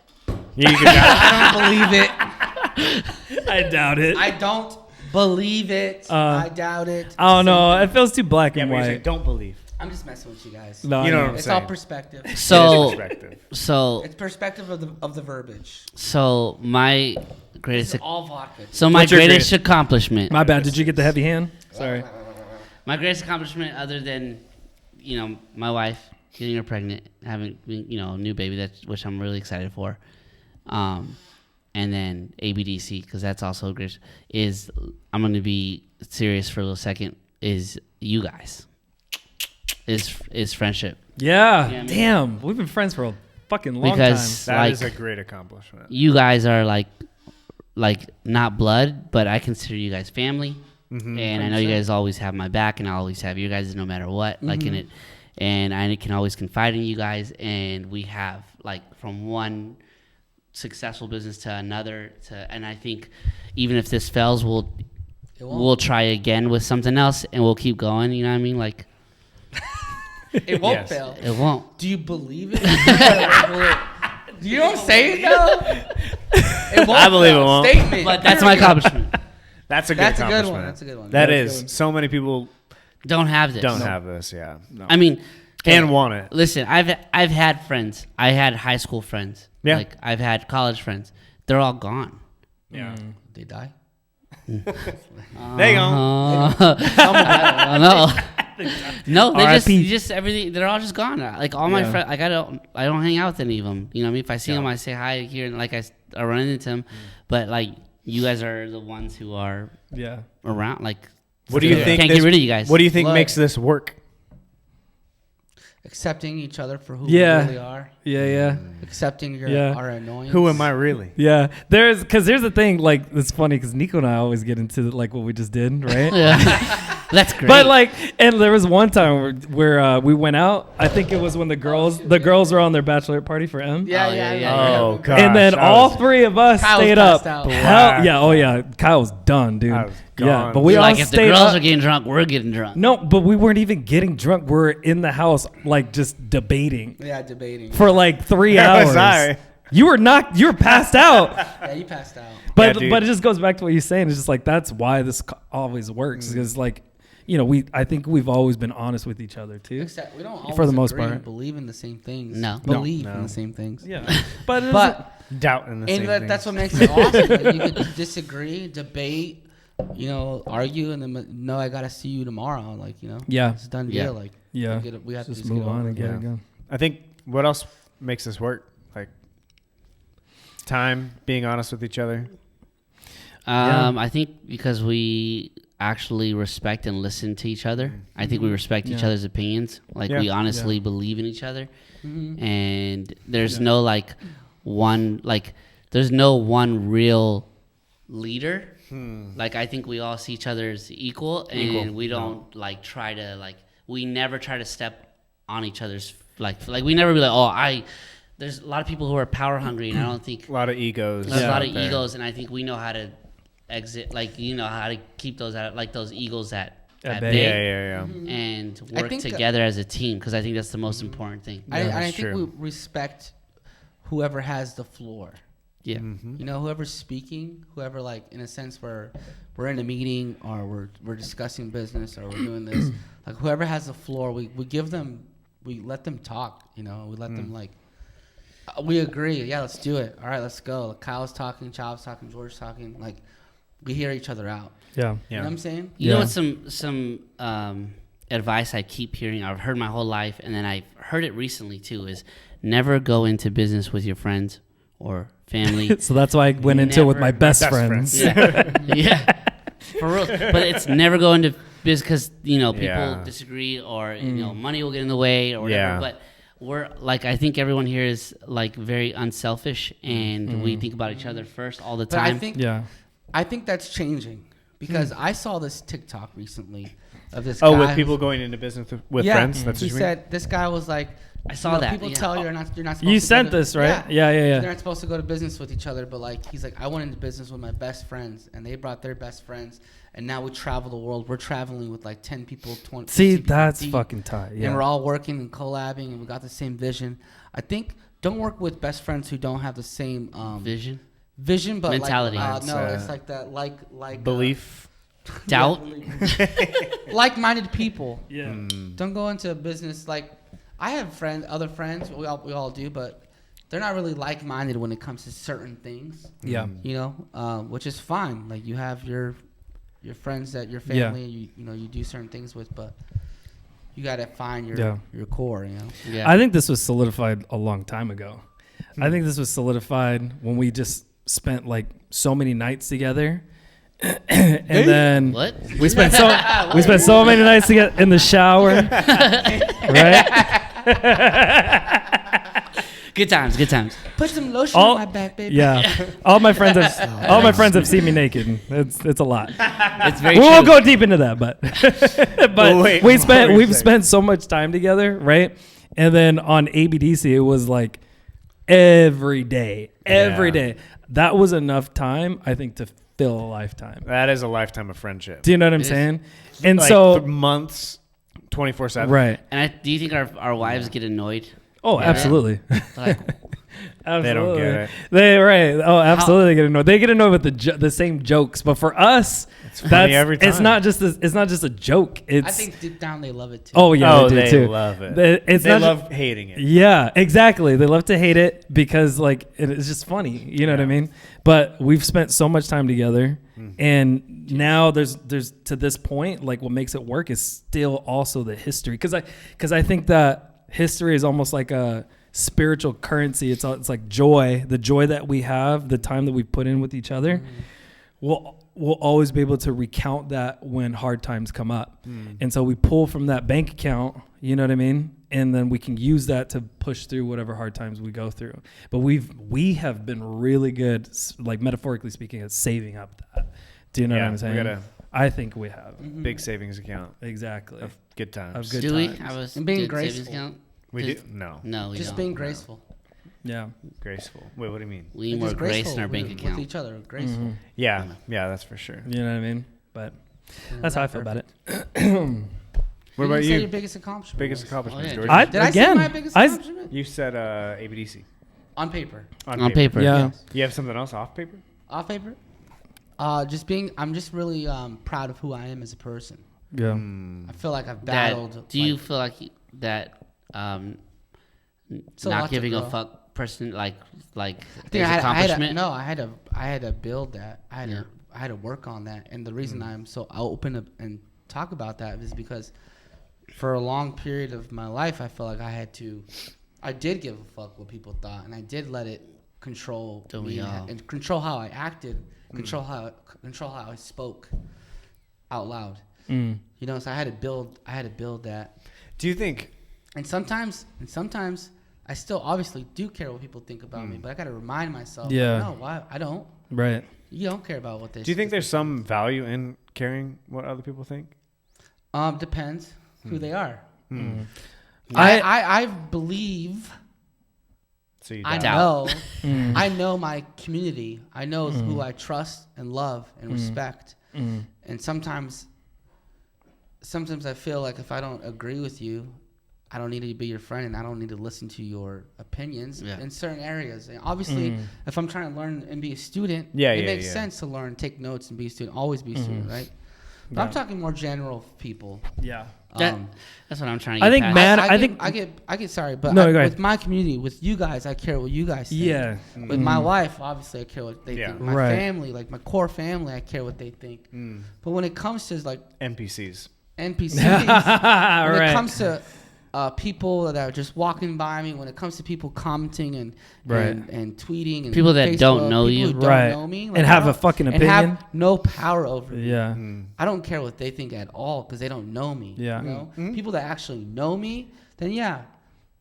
Yeah, you can doubt I don't believe it. I doubt it. I don't believe it. I doubt it. I don't know. It feels too black it. and Yeah, but you're white. saying don't believe. I'm just messing with you guys. No, You know I what I'm It's saying. all perspective. So Perspective. so It's perspective of the verbiage. so my greatest It's all vodka. so my What's your greatest accomplishment. My bad. Did you get the heavy hand? Sorry. My greatest accomplishment, other than, my wife getting her pregnant, having, a new baby, which I'm really excited for, and then ABDC, because that's also great, is I'm going to be serious for a little second, is you guys, is friendship. Yeah. Yeah, Damn. We've been friends for a fucking long Because That like is a great accomplishment. you guys are like not blood, but I consider you guys family. And I know you guys always have my back, and I always have you guys no matter what. Like in it, and I can always confide in you guys. And we have like from one successful business to another. And I think even if this fails, we'll try again with something else, and we'll keep going. You know what I mean? Like It won't Yes. fail. it won't. Do you believe it? Do you don't say it though? It won't I believe fail. it won't. Statement. But that's my accomplishment. That's a good That's a good accomplishment. one. That's a good one. That That's is. So many people Don't have this. don't have this. Yeah. I mean, And want it. listen, I've had friends. I had high school friends. Yeah. Like I've had college friends. They're all gone. Yeah. They die. There you go. I don't know. No, they R.I.P. just everything. They're all just gone. Like all my friends, like I don't hang out with any of them. You know what I mean? If I see them, I say hi here, and like I run into them. But like you guys are the ones who are around. Like, What do you think? Can't get rid of you guys. What do you think Look. makes this work? Accepting each other for who we really are. Yeah. Accepting our annoyance. Who am I really? Yeah. Here's the thing, like, it's funny because Nico and I always get into like what we just did, right? Yeah. That's great. But like, and there was one time where we went out. I think it was when the girls were on their bachelorette party for M. Yeah. Oh gosh. And then all three of us Kyle stayed passed up. out. Hell, yeah. Oh yeah. Kyle was done, dude. I was Yeah. gone. But we all like if the stayed girls up. are getting drunk, we're getting drunk. No, but we weren't even getting drunk. We're in the house, like just debating Yeah, debating. for like 3 That hours. was I. You were passed out. Yeah, you passed out. But Yeah, dude. but it just goes back to what you're saying. It's just like that's why this always works because like I think we've always been honest with each other too. Except we don't always For the most agree and part. believe in the same things. No. Believe No. in the same things. Yeah, but it But Doubt in the same and that's things. what makes it awesome. Like, you could disagree, debate, argue, and then no, I gotta see you tomorrow. Like Yeah. it's a done Yeah. deal. Like yeah, we have to just just move get on over and it. get Yeah. it going. I think what else makes this work? Like time, being honest with each other. I think because we actually respect and listen to each other. I think we respect each Yeah. other's opinions. Like Yeah. we honestly Yeah. believe in each other, Mhm. and there's no there's no one real leader. Like I think we all see each other as equal, and we don't we never try to step on each other's like we never be like there's a lot of people who are power hungry, and I don't think A lot of egos. there's a lot of out there. egos, and I think we know how to exit, how to keep those out, like those egos at At bay, bay. Yeah. and I work think, together as a team, because I think that's the most important thing. I that's think true. we respect whoever has the floor. Yeah. Whoever's speaking, whoever in a sense we're in a meeting or we're discussing business or we're doing this, like whoever has the floor, we let them talk. We let them we agree. Yeah, let's do it. All right, let's go. Like, Kyle's talking, Child's talking, George's talking. Like we hear each other out. Yeah. You know what I'm saying? You know Yeah. what some advice I keep hearing, I've heard my whole life, and then I heard it recently too, is never go into business with your friends or family. So that's why I went into it with my best friends. Yeah, for real. But it's never go into business because people Yeah. disagree or money will get in the way or whatever. Yeah. But we're I think everyone here is very unselfish, and we think about each other first all the But time. I think that's changing because I saw this TikTok recently of this Oh, guy with who's- people going into business with Yeah, friends. That's he what you mean? said this guy was like, I saw that, People yeah. tell you you're not supposed You to sent go to, this, right? Yeah. They're not supposed to go to business with each other, but he's like, I went into business with my best friends, and they brought their best friends, and now we travel the world. We're traveling with 10 people, 20. See, 50 people that's deep, fucking tight. Yeah. and we're all working and collabing, and we got the same vision. I think don't work with best friends who don't have the same Vision, but mentality. no, Mindset. it's like that, Belief. doubt. like-minded people. Yeah. Don't go into a business I have other friends. We all do, but they're not really like-minded when it comes to certain things. Yeah. Which is fine. You have your friends that your family, you do certain things with, but you gotta find your core. Yeah. I think this was solidified a long time ago. I think this was solidified when we just spent so many nights together. And then What? we spent so many nights together in the shower. Right? Good times. Put some lotion All- on my back, baby. Yeah. All my friends have seen me naked. It's a lot. It's very We true. won't go deep into that, but Wait, we've before we say- spent so much time together, right? And then on ABDC it was every day. That was enough time, I think, to fill a lifetime. That is a lifetime of friendship. Do you know what I'm It is. saying? And For so months, 24/7. right. And do you think our wives get annoyed? Oh, Yeah. absolutely. Like, Absolutely. They don't get it. They right. Oh, absolutely. They get annoyed. They get annoyed with the same jokes, but for us, funny every time. It's not just a joke. It's I think deep down they love it too. oh yeah, they do they too. love it. It's they not love hating it. Yeah, exactly. They love to hate it because like it's just funny. You know what I mean? But we've spent so much time together, and now there's to this point, like what makes it work is still also the history. Because I think that history is almost like a spiritual currency. It's like joy, the joy that we have, the time that we put in with each other. We'll always be able to recount that when hard times come up. And so we pull from that bank account, you know what I mean? And then we can use that to push through whatever hard times we go through. But we have been really good, like metaphorically speaking, at saving up that. Do you know what I'm saying? I think we have. Big savings account. Exactly. Of good times. Of good Do we times. have a And being good savings graceful. account? We do? No. No, we Just don't. being graceful. Yeah. Graceful. Wait, what do you mean? We need Like, more just grace graceful in our bank with account. each other. Graceful. Yeah. Yeah, that's for sure. You know what I mean? But that's how I feel about it. What about Say you? your biggest accomplishment. Biggest was? accomplishment, Oh, yeah. George? Did I say my biggest accomplishment? You said ABDC. On paper. On paper. Yeah. You have something else off paper? Off paper? I'm just really proud of who I am as a person. Yeah. I feel like I've battled. Do you feel like that So not lots giving of a fuck person like I think is accomplishment? I had to build that. I had to work on that. And the reason I'm so open up and talk about that is because for a long period of my life, I felt like I did give a fuck what people thought, and I did let it control Don't me we all? and control how I acted, control how I spoke out loud. You know, so I had to build that. Do you think... And sometimes I still obviously do care what people think about me, but I got to remind myself, no, why I don't. Right. You don't care about what they. Do you think there's some value in caring what other people think? Depends who they are. I I believe. So you I doubt. know. I know my community. I know who I trust and love and respect. And sometimes I feel like if I don't agree with you, I don't need to be your friend, and I don't need to listen to your opinions in certain areas. And obviously, if I'm trying to learn and be a student, it makes sense to learn, take notes, and be a student. Always be a student, right? But I'm talking more general people. Yeah. That's what I'm trying to get I think past. man, I get sorry, but No, go ahead. with my community, with you guys, I care what you guys think. Yeah. With my wife, obviously, I care what they think. My Right. family, like my core family, I care what they think. But when it comes to like NPCs. NPCs, when Right. it comes to people that are just walking by me, when it comes to people commenting and tweeting and People that Facebook, don't know people you. who don't Right. know me, And have a fucking and opinion. have no power over me. Yeah. I don't care what they think at all because they don't know me. Yeah. You know? People that actually know me, then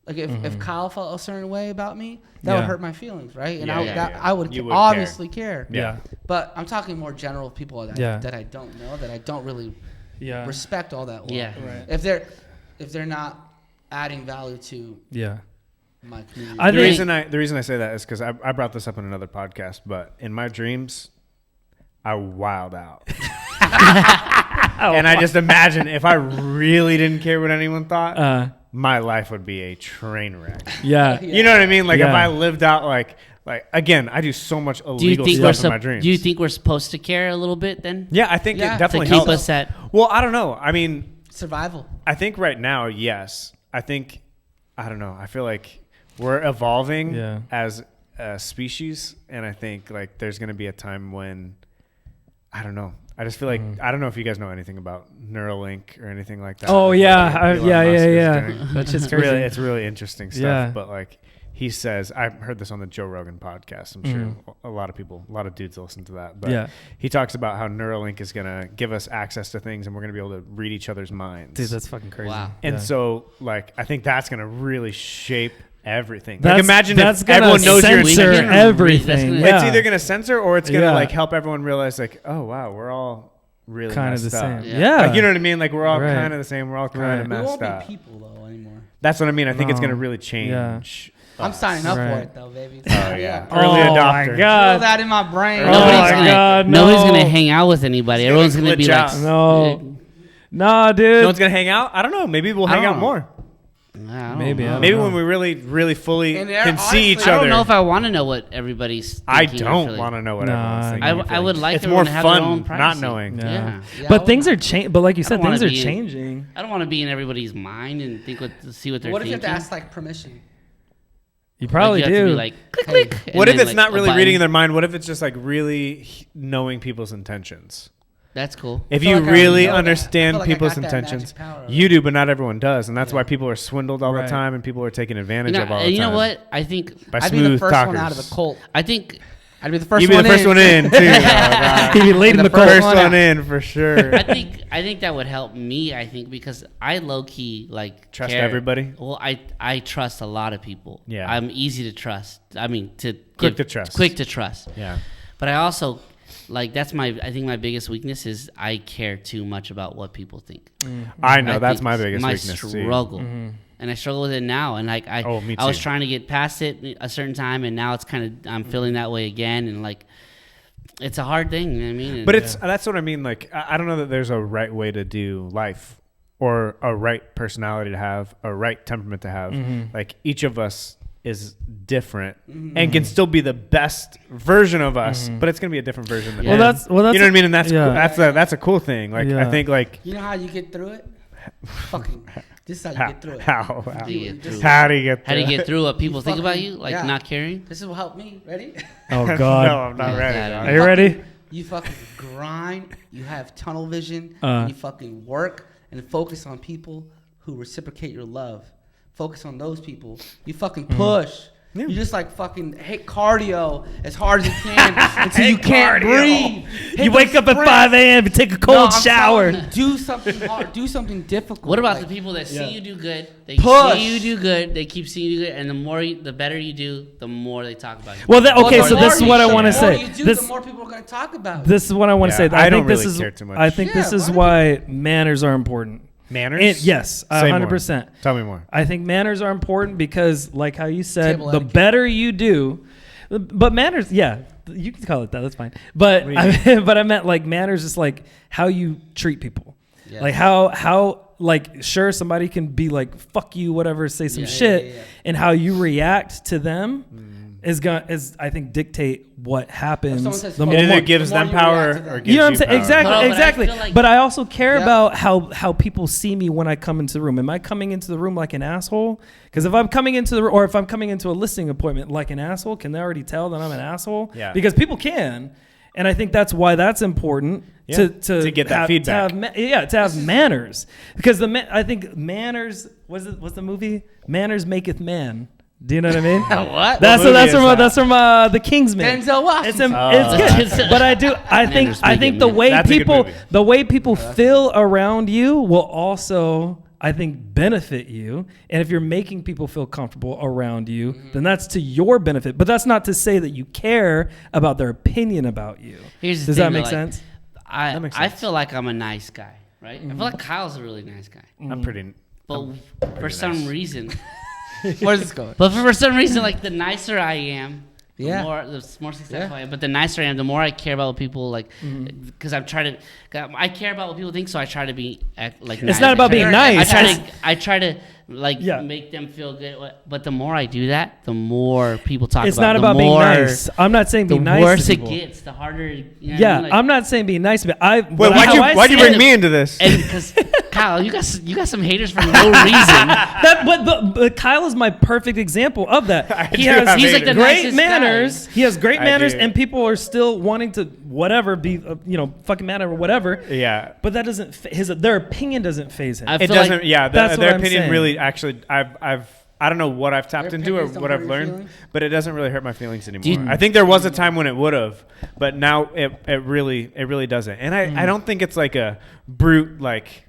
like if Kyle felt a certain way about me, that would hurt my feelings, right? And I would You would obviously care. Yeah. But I'm talking more general people that I don't know, that I don't really Yeah. respect all that well. Yeah. Right. If they're not adding value to Yeah. my community. The reason I say that is because I brought this up in another podcast, but in my dreams, I wild out. And I just imagine if I really didn't care what anyone thought, my life would be a train wreck. Yeah. You know what I mean? Like if Yeah. I lived out like again, I do so much Do you illegal think stuff in my dreams. Do you think we're supposed to care a little bit then? Yeah, I think it To definitely keep helps. us at Well, I don't know. I mean, survival. I think right now, yes. I think, I don't know. I feel like we're evolving as a species, and I think like there's going to be a time when, I don't know. I just feel like I don't know if you guys know anything about Neuralink or anything like that. Oh yeah. Elon Musk is doing. That's just It's crazy. really, it's really interesting stuff. Yeah. But like he says, I heard this on the Joe Rogan podcast. I'm sure a lot of dudes listen to that. But he talks about how Neuralink is going to give us access to things, and we're going to be able to read each other's minds. Dude, that's fucking crazy. Wow. And so, like, I think that's going to really shape everything. That's, Like, imagine that's if gonna everyone knows your censor intentions. everything. That's It's either going to censor or it's going to, Yeah. like, help everyone realize, like, oh, wow, we're all really kind of messed the up. same. Yeah. Like, you know what I mean? Like, we're all Right. kind of the same. We're all kind Right. of We won't messed be up. people though anymore. That's what I mean. I think it's No. going to really change. I'm signing up Right. for it though, baby. Oh, yeah. Oh Early adopter. my Feel god. that in my brain. Oh nobody's my gonna God, nobody's no. gonna hang out with anybody. It's Everyone's gonna gonna be glitch like out. No. Nah, dude. No one's going to hang out? I don't know. Maybe we'll hang out more. Maybe, know. I don't Maybe know. when we really fully And they're can see each honestly- I other. don't know if I want to know what everybody's I thinking or don't feeling. want to know what Nah, everyone's I thinking. I, or I feeling. would like It's everyone more to have their fun own not privacy. knowing. Yeah. Yeah, I But would things not. are changing. But like you I said, don't wanna things are be in- changing. I don't want to be in everybody's mind and see what they're What if you thinking. have to ask like permission? You probably Like, you have to do. be like, click, click. and What if then, it's like, not a really button. reading their mind? What if it's just like really knowing people's intentions? That's cool. If feel you like I already really know that. I understand feel like I people's got that intentions, magic power. you do, but not everyone does, and that's Yeah. why people are swindled all Right. the time, and people are taken advantage You know, of all the and time. you know what? I think By I'd be the smooth first talkers. one out of the cult. I think I'd be the first You'd be one the first in. one in too. God. He'd be leading And the the cult. First one one out. in for sure. I think that would help me. I think because I low key like Trust care. everybody? Well, I trust a lot of people. Yeah. I'm easy to trust. I mean, Quick to trust. Quick to trust. Yeah. But I also like I think my biggest weakness is I care too much about what people think. I know I that's think my biggest my weakness too. struggle. And I struggle with it now, and like I Oh, me was too. trying to get past it a certain time, and now it's kind of I'm feeling that way again, and like it's a hard thing. You know what I mean? And But that's what I mean. Like I don't know that there's a right way to do life, or a right personality to have, a right temperament to have. Like each of us is different and can still be the best version of us, but it's gonna be a different version than Yeah. him. Well, that's you know what I mean, and that's yeah. cool. That's a cool thing. Like Yeah. I think like You know how you get through it? Fucking. This is how you how get through it. how How do you get through? how do you get How do you through get through what people think about fucking- you, like yeah. not caring? This is what helped me. Ready? Oh it? God. No, I'm not Yeah, ready. I don't dog. Are you ready? You fucking grind. You have tunnel vision. Uh. And you fucking work and focus on people who reciprocate your love. Focus on those people. You fucking push. Yeah. You just like fucking hit cardio as hard as you can until you can't breathe. Hit You the wake up at sprint. 5 a.m. and take a No, cold I'm shower. telling you, do something hard. Do something difficult. What about Like, the people that see Yeah. you do good? They Push. see you do good. They keep seeing you do good, and the better you do, the more they talk about you. Well, Well, okay, the so more this is you what I show- want to the more say. you do, This the more people are going to talk about it. this is what I want to Yeah, say. I I don't think this really is care too much. I think this Yeah, is why why manners are important. Manners? And yes, Say more. 100%. Tell me more. I think manners are important because, like how you said, Table the etiquette. better you do, but manners, yeah, you can call it that. That's fine. But What do you but I meant like manners is like how you treat people. Yeah. Like how like sure somebody can be like fuck you whatever, say some Yeah, shit, yeah. and how you react to them is I think dictate what happens. someone says The fuck It you, either more, gives the more them you power react to them. or gives you know what I'm saying? power. Exactly, No, but I exactly. feel like- But I also care Yeah. about how people see me when I come into the room. Am I coming into the room like an asshole? Because if I'm coming into or if I'm coming into a listing appointment like an asshole, can they already tell that I'm an asshole? Yeah. Because people can, and I think that's why that's important Yeah, to to get that have, feedback. To have manners. Because I think manners what's the movie? Manners maketh man. Do you know what I mean? What? That's movie that's is from that? that's from The Kingsman. Denzel Washington. It's but I think Manners I make think it the man. way That's a good people movie. the way people feel around you will also I think benefit you. And if you're making people feel comfortable around you, then that's to your benefit. But that's not to say that you care about their opinion about you. Here's the Does thing, that make though, like, sense? That makes I sense. feel like I'm a nice guy, right? I feel like Kyle's a really nice guy, I'm pretty. but for some reason, Where's this going? but for some reason, like the nicer I am, Yeah. the more successful I am. But the nicer I am, the more I care about what people like, because I'm trying to. I care about what people think, so I try to be like. It's nice. not I about try being to- nice. I try to like Yeah. make them feel good. But the more I do that, the more people talk It's about. not the about being more- nice. I'm not saying be The nice. worse to it people. gets, the harder. You know what I Yeah, mean? Like, I'm not saying be nice, but Wait, why'd you see bring it- me into this? And because Kyle, you got some haters for no reason. But Kyle is my perfect example of that. I He do has have He's like the haters. great nicest manners. guy. He has great I manners, do. and people are still wanting to whatever be fucking mad or whatever. Yeah. But that doesn't their opinion doesn't phase him. I It feel like- doesn't. Yeah, That's what their I'm opinion saying. really actually. I don't know what I've tapped Their into or opinions don't what hurt I've your learned, feelings? but it doesn't really hurt my feelings anymore. you- I think there was a time when it would have, but now it really doesn't. And I don't think it's like a brute like.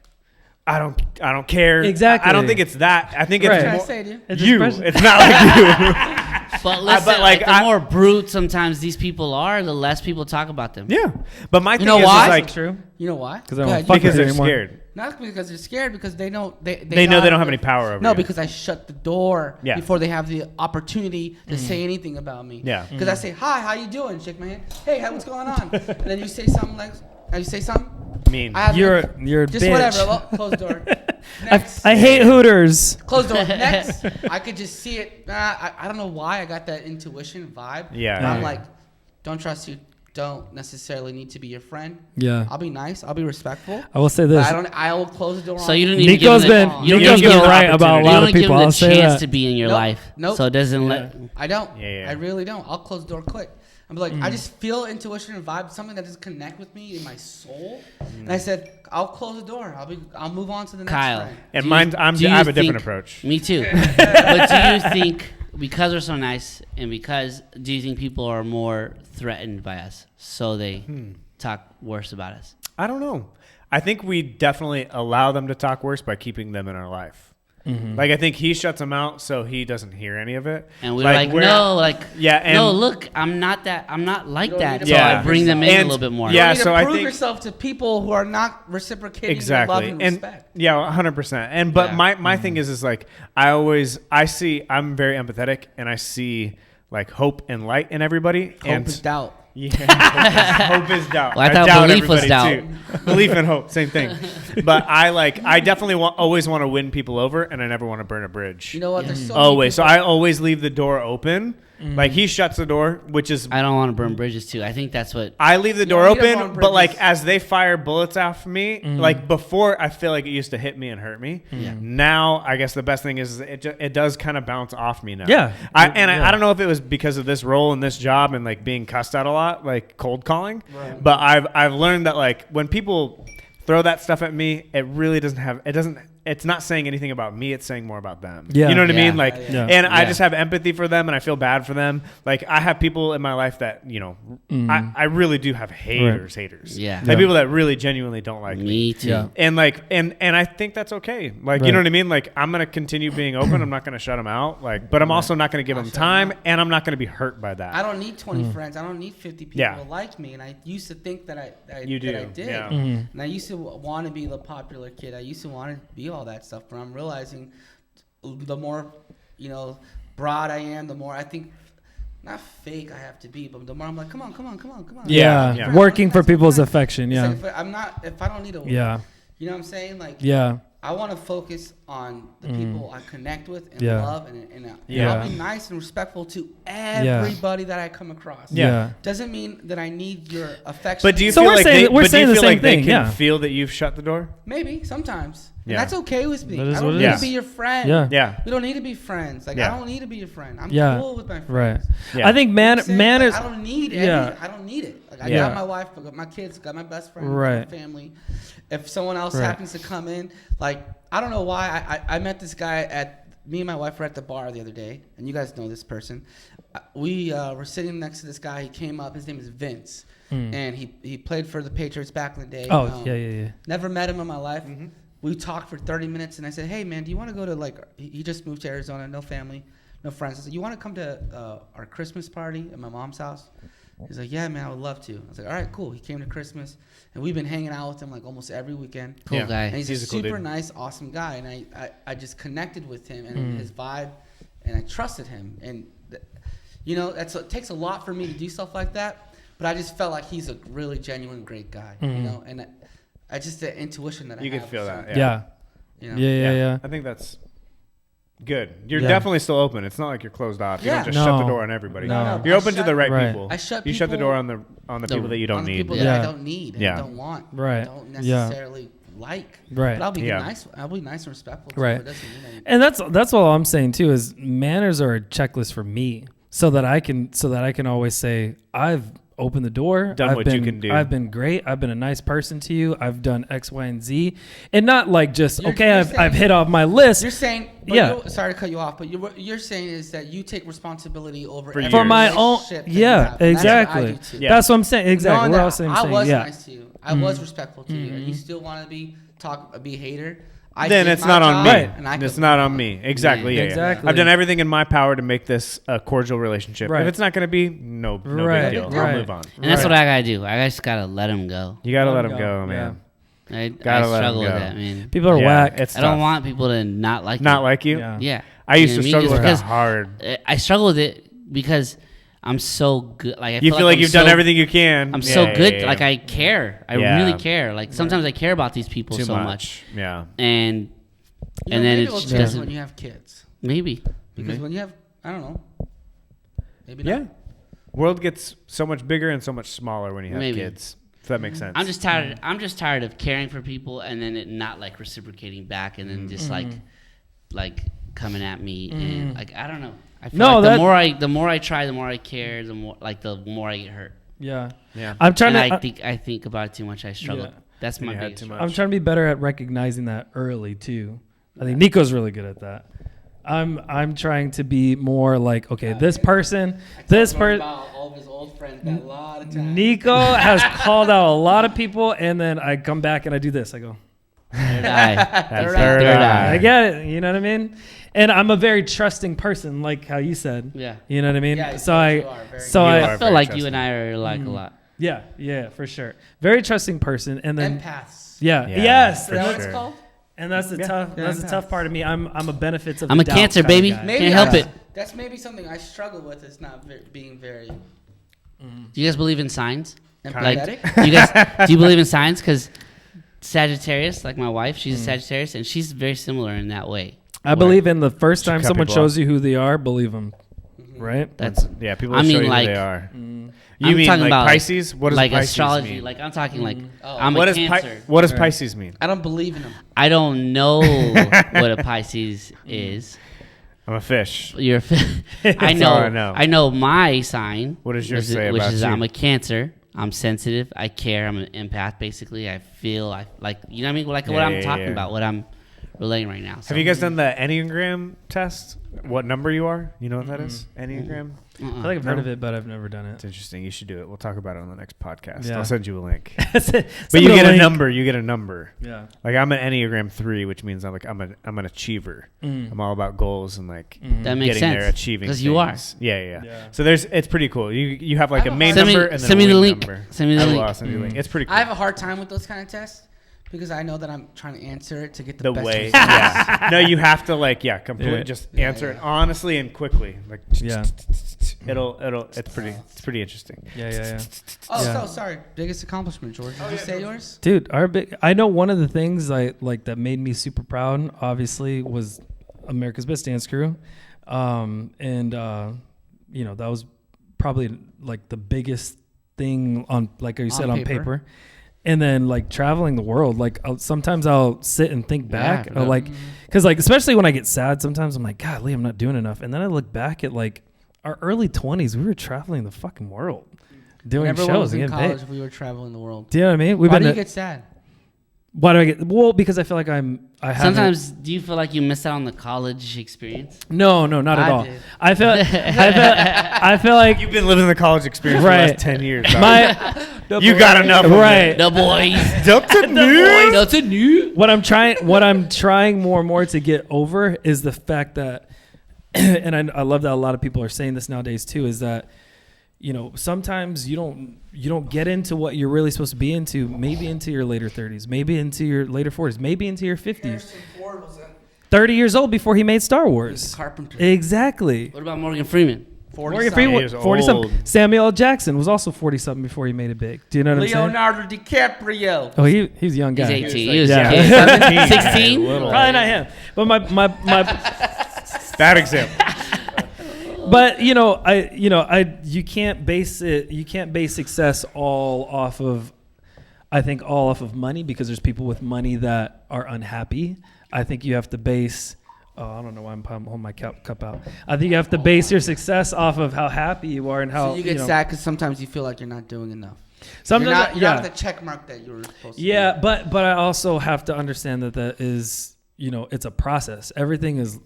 I don't care. Exactly. I don't think it's that. I think Right. it's Trying more, to say, dude. It's you. expression. It's not like you. But listen, but, like, the I- more brute sometimes these people are, the less people talk about them. Yeah, but my thing know is, why? is like That's true. You know why? Because I Go don't ahead, fuck you- because with you they're anymore. scared. Not because they're scared, because they don't. They know they don't have any power over No, you. because I shut the door Yeah. before they have the opportunity to say anything about me. Yeah. Because I say, "Hi, how you doing?" Shake my hand. Hey, what's going on? And then you say something like, "You say something," Mean. You're a just bitch. whatever. Well, closed door. Next. I hate Hooters. Closed door. Next, I could just see it. I don't know why I got that intuition vibe. Yeah. And I'm Yeah. like, don't trust you. Don't necessarily need to be your friend. Yeah. I'll be nice. I'll be respectful. I will say But this. I will close the door. So on you don't even Nico's give been them the, you don't Nico's even been give them- right about a you lot don't of give people. them I'll the say chance that. to be in your Nope. life. Nope. So it doesn't Yeah. let. I don't. Yeah. I really don't. I'll close the door quick. I'm like, I just feel intuition and vibe, something that doesn't connect with me in my soul. And I said, I'll close the door. I'll move on to the next Kyle. friend. And Do you- mine, do I you have a different think- approach. Me too. But do you think because we're so nice and because do you think people are more threatened by us, so they talk worse about us? I don't know. I think we definitely allow them to talk worse by keeping them in our life. Like I think he shuts them out so he doesn't hear any of it. And we're like, no, like, yeah, and no, look, I'm not like You don't that. need So to I prove bring them in yourself. a little bit more. Yeah, You need so to I prove think- yourself to people who are not reciprocating exactly your love and and respect. yeah, 100%. And but Yeah. my thing is like I'm very empathetic and I see like hope and light in everybody. Hope and is doubt. yeah, hope is doubt. Well, I thought doubt belief was everybody, doubt. too. Belief and hope, same thing. But I definitely always want to win people over, and I never want to burn a bridge. You know what? There's so many Always. So people- I always leave the door open. Like he shuts the door, which is I don't want to burn bridges too. I think that's what. I leave the door don't need to open, burn but like bridges. as they fire bullets after me, like before, I feel like it used to hit me and hurt me. Yeah. Now, I guess the best thing is it does kind of bounce off me now. Yeah. I don't know if it was because of this role and this job and like being cussed out a lot, like cold calling, but I've learned that like when people throw that stuff at me, it's not saying anything about me. It's saying more about them. Yeah. You know what I Yeah. mean? Like, Yeah. and I Yeah. just have empathy for them and I feel bad for them. Like I have people in my life that, I really do have haters. Yeah. Like Yeah. people that really genuinely don't like me. Me too. Yeah. And like, and I think that's okay. Like, you Right. know what I mean? Like I'm going to continue being open. I'm not going to shut them out. Like, but I'm also not going to give them shut 'em time out. and I'm not going to be hurt by that. I don't need 20 friends. I don't need 50 people Yeah. to like me. And I used to think that I You do, that I did. yeah. Mm-hmm. And I used to want to be the popular kid. I used to want to be all that stuff. But I'm realizing the more, broad I am, the more I think, not fake I have to be, but the more I'm like, come on. Yeah. Yeah. Working for That's my people's friend. affection. It's Yeah. like if I don't need a, Yeah. you know what I'm saying? Like, Yeah. I want to focus on the people I connect with and Yeah. love, and Yeah. I'll be nice and respectful to everybody that I come across. Yeah. Doesn't mean that I need your affection. But do you So feel we're like saying- they, we're but do you saying the feel same like they thing, can yeah. feel that you've shut the door? Maybe sometimes, Yeah. and that's okay with me. That is I what don't it need is. to be your friend. Yeah. Yeah. We don't need to be friends. Like Yeah. I don't need to be your friend. I'm Yeah. cool with my Right. friends. Yeah. I think You know what I'm saying? manners. Like, I don't need Yeah. I don't need it. Like I Yeah. got my wife, I got my kids, got my best friend, Right. my family. If someone else Right. happens to come in, like I don't know why I met this guy at me and my wife were at the bar the other day, and you guys know this person. We were sitting next to this guy. He came up. His name is Vince, and he played for the Patriots back in the day. Oh, yeah. Never met him in my life. We talked for 30 minutes, and I said, "Hey, man, do you want to go to he just moved to Arizona, no family, no friends." I said, "You want to come to our Christmas party at my mom's house?" He's like, "Yeah, man, I would love to." I was like, "All right, cool." He came to Christmas, and we've been hanging out with him like almost every weekend. Cool Yeah. guy. And he's He's a a cool super dude. nice, awesome guy, and I just connected with him and his vibe, and I trusted him. And it takes a lot for me to do stuff like that, but I just felt like he's a really genuine, great guy, and I just the intuition that You I could have. feel so, that. Yeah. you know. Yeah. I think that's good. You're Yeah. definitely still open. It's not like you're closed off. You Yeah. don't just shut the No. door on everybody. No. You're open to the right Right. people. I shut You shut the people- door on the people that you don't on the need. people Yeah. that I don't need and Yeah. don't want, Right. don't Yeah. necessarily like. Right. But I'll be Yeah. nice. I'll be nice and respectful. To Right. It doesn't mean anything. And that's all I'm saying too is manners are a checklist for me so that I can always say I've opened the door. Done I've what been, you can do. I've been great. I've been a nice person to you. I've done X, Y, and Z, and not like just You're- okay. you're I've saying- hit off my list You're saying, but Yeah. sorry to cut you off, but what you're saying is that you take responsibility over For every yours. for my own. relationship that you Yeah, have, and that's what I exactly. do too. Yeah. That's what I'm saying. Exactly. Knowing We're that all saying. I was yeah. nice to you. I was respectful to you, and you still want to be a hater. I Then did it's my not on job, me. Right. and I It's could not move on me. Exactly. Yeah. Yeah. Exactly. I've done everything in my power to make this a cordial relationship. Right. If it's not going to be, no Right. big deal. Right. I'll move on. And that's Right. what I gotta do. I just gotta let him go. You got to let Let him 'em go, go. man. I Gotta let 'em struggle with go. that, man. People are Yeah, whack. It's I don't tough. want people to not like Not you. like you. Yeah. Yeah. I used You to know what I struggle mean? with It's that hard. I struggle with it because I'm so good. Like You feel like I'm you've so, done everything you can. I'm Yeah, so yeah, good. yeah, Like yeah. I care. I Yeah. really care. Like sometimes I care about these people Too so much. Yeah. And You know, and then maybe it it'll just change doesn't. when you have kids. Maybe. Because when you have, I don't know. Maybe Yeah. not. World gets so much bigger and so much smaller when you have Maybe. kids. If that makes sense. I'm just tired. I'm just tired of caring for people and then it not like reciprocating back and then just like coming at me and like I don't know. I feel No, like that- the more I try, the more I care, the more I get hurt. Yeah. Yeah. I'm trying And to. I think about it too much. I struggle. Yeah. That's my You had biggest too struggle. much. I'm trying to be better at recognizing that early too. I think Nico's really good at that. I'm trying to be more like, okay, this person. About all of his old friends a lot of times. Nico has called out a lot of people, and then I come back and I do this. I go, Third eye. That's Third eye. I get it. You know what I mean? And I'm a very trusting person, like how you said. Yeah. You know what I mean? Yeah, so you are very so You I, are. I feel very like trusting. you and I are alike a lot. yeah, for sure. Very trusting person, and then Empaths. yeah, Yeah, yes, for Is that what sure. it's called? and that's the tough. Yeah, That's the empath. tough part of me. I'm a benefits of. I'm the a doubt Cancer, kind of baby. guy. Maybe Can't help that's- it. That's maybe something I struggle with. Is not being very Do you guys believe in signs? empathetic. Like, you guys, do you believe in signs? Because Sagittarius, like my wife, she's a Sagittarius, and she's very similar in that way. I believe in the first Should time cut someone people shows you who they are, believe them. Right? That's Yeah, people I show mean, you like- who they are. Mm. You I'm mean talking like about Pisces? What does like Pisces astrology. mean? Like I'm talking like Oh. I'm What a does Cancer. What does Pisces mean? I don't believe in them. I don't know what a Pisces is. I'm a fish. You're a I That's know. all I know. I know my sign. What does yours which is- say Which about is you? I'm a Cancer. I'm sensitive. I care. I'm an empath. Basically, I feel. I like. You know what I mean? Like Yeah, what I'm yeah, talking yeah. about. What I'm relaying right now. So, Have you guys done the Enneagram test? What number you are? You know what that is? Mm-hmm. Enneagram? I feel like I've heard of it, but I've never done It's it. interesting. You should do it. We'll talk about it on the next podcast. Yeah. I'll send you a link. But But you get a number. You get a number. Yeah. Like I'm an Enneagram 3, which means I'm an achiever. Mm. I'm all about goals and like That makes getting sense. there, achieving. 'Cause you are. things. Yeah. Yeah. So it's pretty cool. You have like I a have a main hard- number and then Send me a the wing link. number. Send me the I will. link. I'll send you the link. It's pretty cool. I have a hard time with those kind of tests because I know that I'm trying to answer it to get the the best way. results. Yeah. No, you have to completely Yeah. just Yeah, answer it yeah. honestly and quickly. Like Yeah. it's pretty interesting. Yeah. Oh, Yeah. so sorry. Biggest accomplishment, George. Did you say yours? Dude, I know one of the things I like that made me super proud, obviously, was America's Best Dance Crew. That was probably like the biggest thing on, like you said, on paper. And then like traveling the world, like sometimes I'll sit and think back, Yeah. because like especially when I get sad, sometimes I'm like, God, Lee, I'm not doing enough. And then I look back at like our early 20s, we were traveling the fucking world, doing When everyone shows was and in getting college, paid. we were traveling the world. Do you know what I mean? Why do you get sad? Why do I get? Well, because I feel like I haven't. Sometimes, do you feel like you miss out on the college experience? No, not at I all. did. I feel like You've been living the college experience for the Right. last 10 years. dog. you got enough of right. The boys. Delta News. That's a new. What I'm trying more and more to get over is the fact that, and I love that a lot of people are saying this nowadays too, is that, sometimes you don't get into what you're really supposed to be into, maybe into your later 30s, maybe into your later 40s, maybe into your 50s. Harrison Ford was 30 years old before he made Star Wars. carpenter. Exactly. What about Morgan Freeman? 40 Morgan something. Freeman, He was 40 old. something. Samuel L. Jackson was also 40 something before he made it big. Do you know what I'm saying? Leonardo DiCaprio. Oh, he's a young guy. He's 18. like- He was Yeah. 16. 16? Little. Probably not him. But my Bad example. but you can't base success all off of money, because there's people with money that are unhappy. I think you have to base I don't know why I'm holding my cup out. I think you have to base your success off of how happy you are and how So you get sad because sometimes you feel like you're not doing enough. Sometimes You're not at the check mark that you were supposed to. Yeah, but I also have to understand that is, it's a process. Everything is,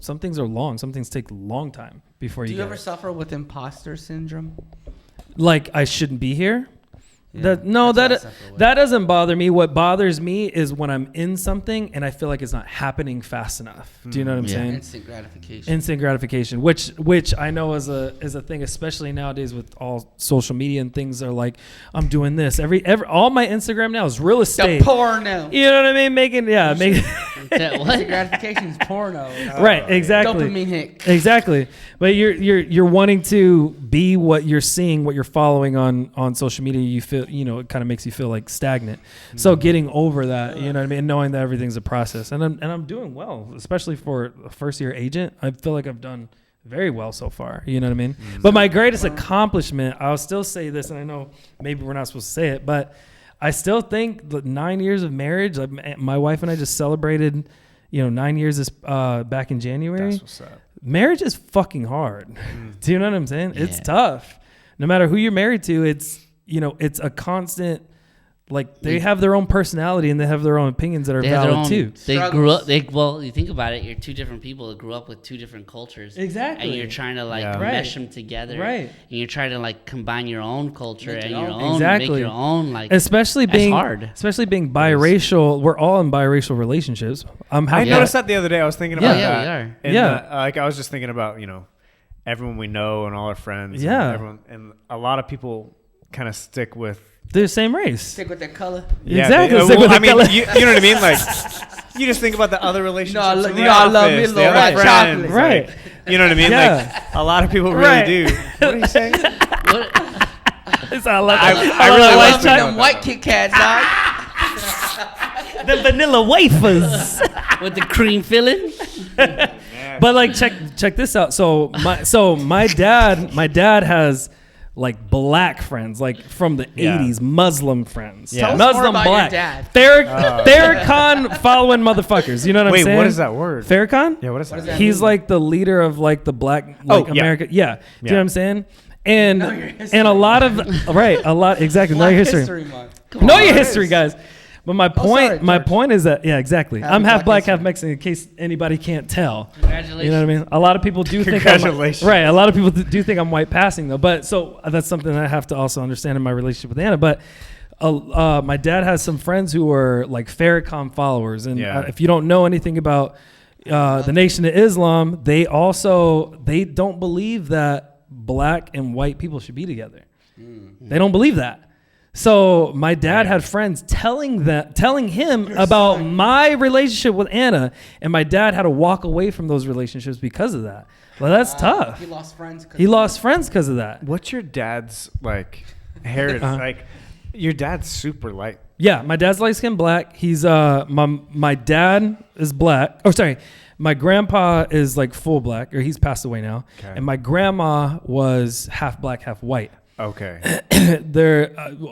some things are long. Some things take a long time before Do you you get ever it. suffer with imposter syndrome? Like I shouldn't be here. Yeah. That doesn't bother me. What bothers me is when I'm in something and I feel like it's not happening fast enough. Do you know what I'm saying? Instant gratification, which I know is a thing, especially nowadays with all social media and things are like, I'm doing this. All my Instagram now is real estate. The porno. You know what I mean? Making What? Instant gratification is porno. Right, exactly. Dopamine hit. Exactly. But you're wanting to be what you're seeing, what you're following on social media. You feel, it kind of makes you feel like stagnant. So getting over that, you know what I mean, knowing that everything's a process, and I'm doing well, especially for a first year agent. I feel like I've done very well so far. You know what I mean? But my greatest accomplishment, I'll still say this, and I know maybe we're not supposed to say it, but I still think the 9 years of marriage, like my wife and I just celebrated, 9 years this back in January. That's what's up. Marriage is fucking hard. Do you know what I'm saying? Yeah. It's tough. No matter who you're married to, it's a constant, like they have their own personality and they have their own opinions that are valid too. They grew up, you think about it, you're two different people that grew up with two different cultures. Exactly. And you're trying to mesh them together. Right. And you're trying to combine your own culture and your own, exactly. make your own, especially being hard. Especially being biracial. We're all in biracial relationships. I noticed that the other day. I was thinking about that. We are. And I was just thinking about, everyone we know and all our friends. Yeah. And a lot of people kind of stick with the same race. Stick with their color. Yeah, exactly. You know what I mean? Like, you just think about the other relationships. I love me a little white chocolate. Right. Like, you know what I mean? Yeah. Like, a lot of people really do. What are you saying? I really love them white Kit Kats, dog. The vanilla wafers with the cream filling. But check this out. So my dad has like black friends, like from the 80s, Muslim friends. Yeah. Tell us Muslim more about black. your dad. Farrakhan following motherfuckers. You know what I'm saying? Wait, what is that word? Farrakhan? Yeah, what is that? He's like the leader of like the black America. Yeah. Do you know what I'm saying? And a lot of exactly. Know your history. Know your history, guys. But my point is that exactly. I'm half black, half Mexican. In case anybody can't tell, congratulations. You know what I mean. A lot of people do think congratulations. A lot of people do think I'm white passing though. But so that's something I have to also understand in my relationship with Anna. But my dad has some friends who are like Farrakhan followers, and if you don't know anything about the Nation of Islam, they don't believe that black and white people should be together. They don't believe that. So my dad had friends telling him about my relationship with Anna, and my dad had to walk away from those relationships because of that. Well, that's tough. He lost friends. He lost friends because of that. What's your dad's heritage? Like, your dad's super light. Yeah, my dad's light skinned black. He's my dad is black. Oh, sorry. My grandpa is like full black, or he's passed away now. Okay. And my grandma was half black, half white. Okay.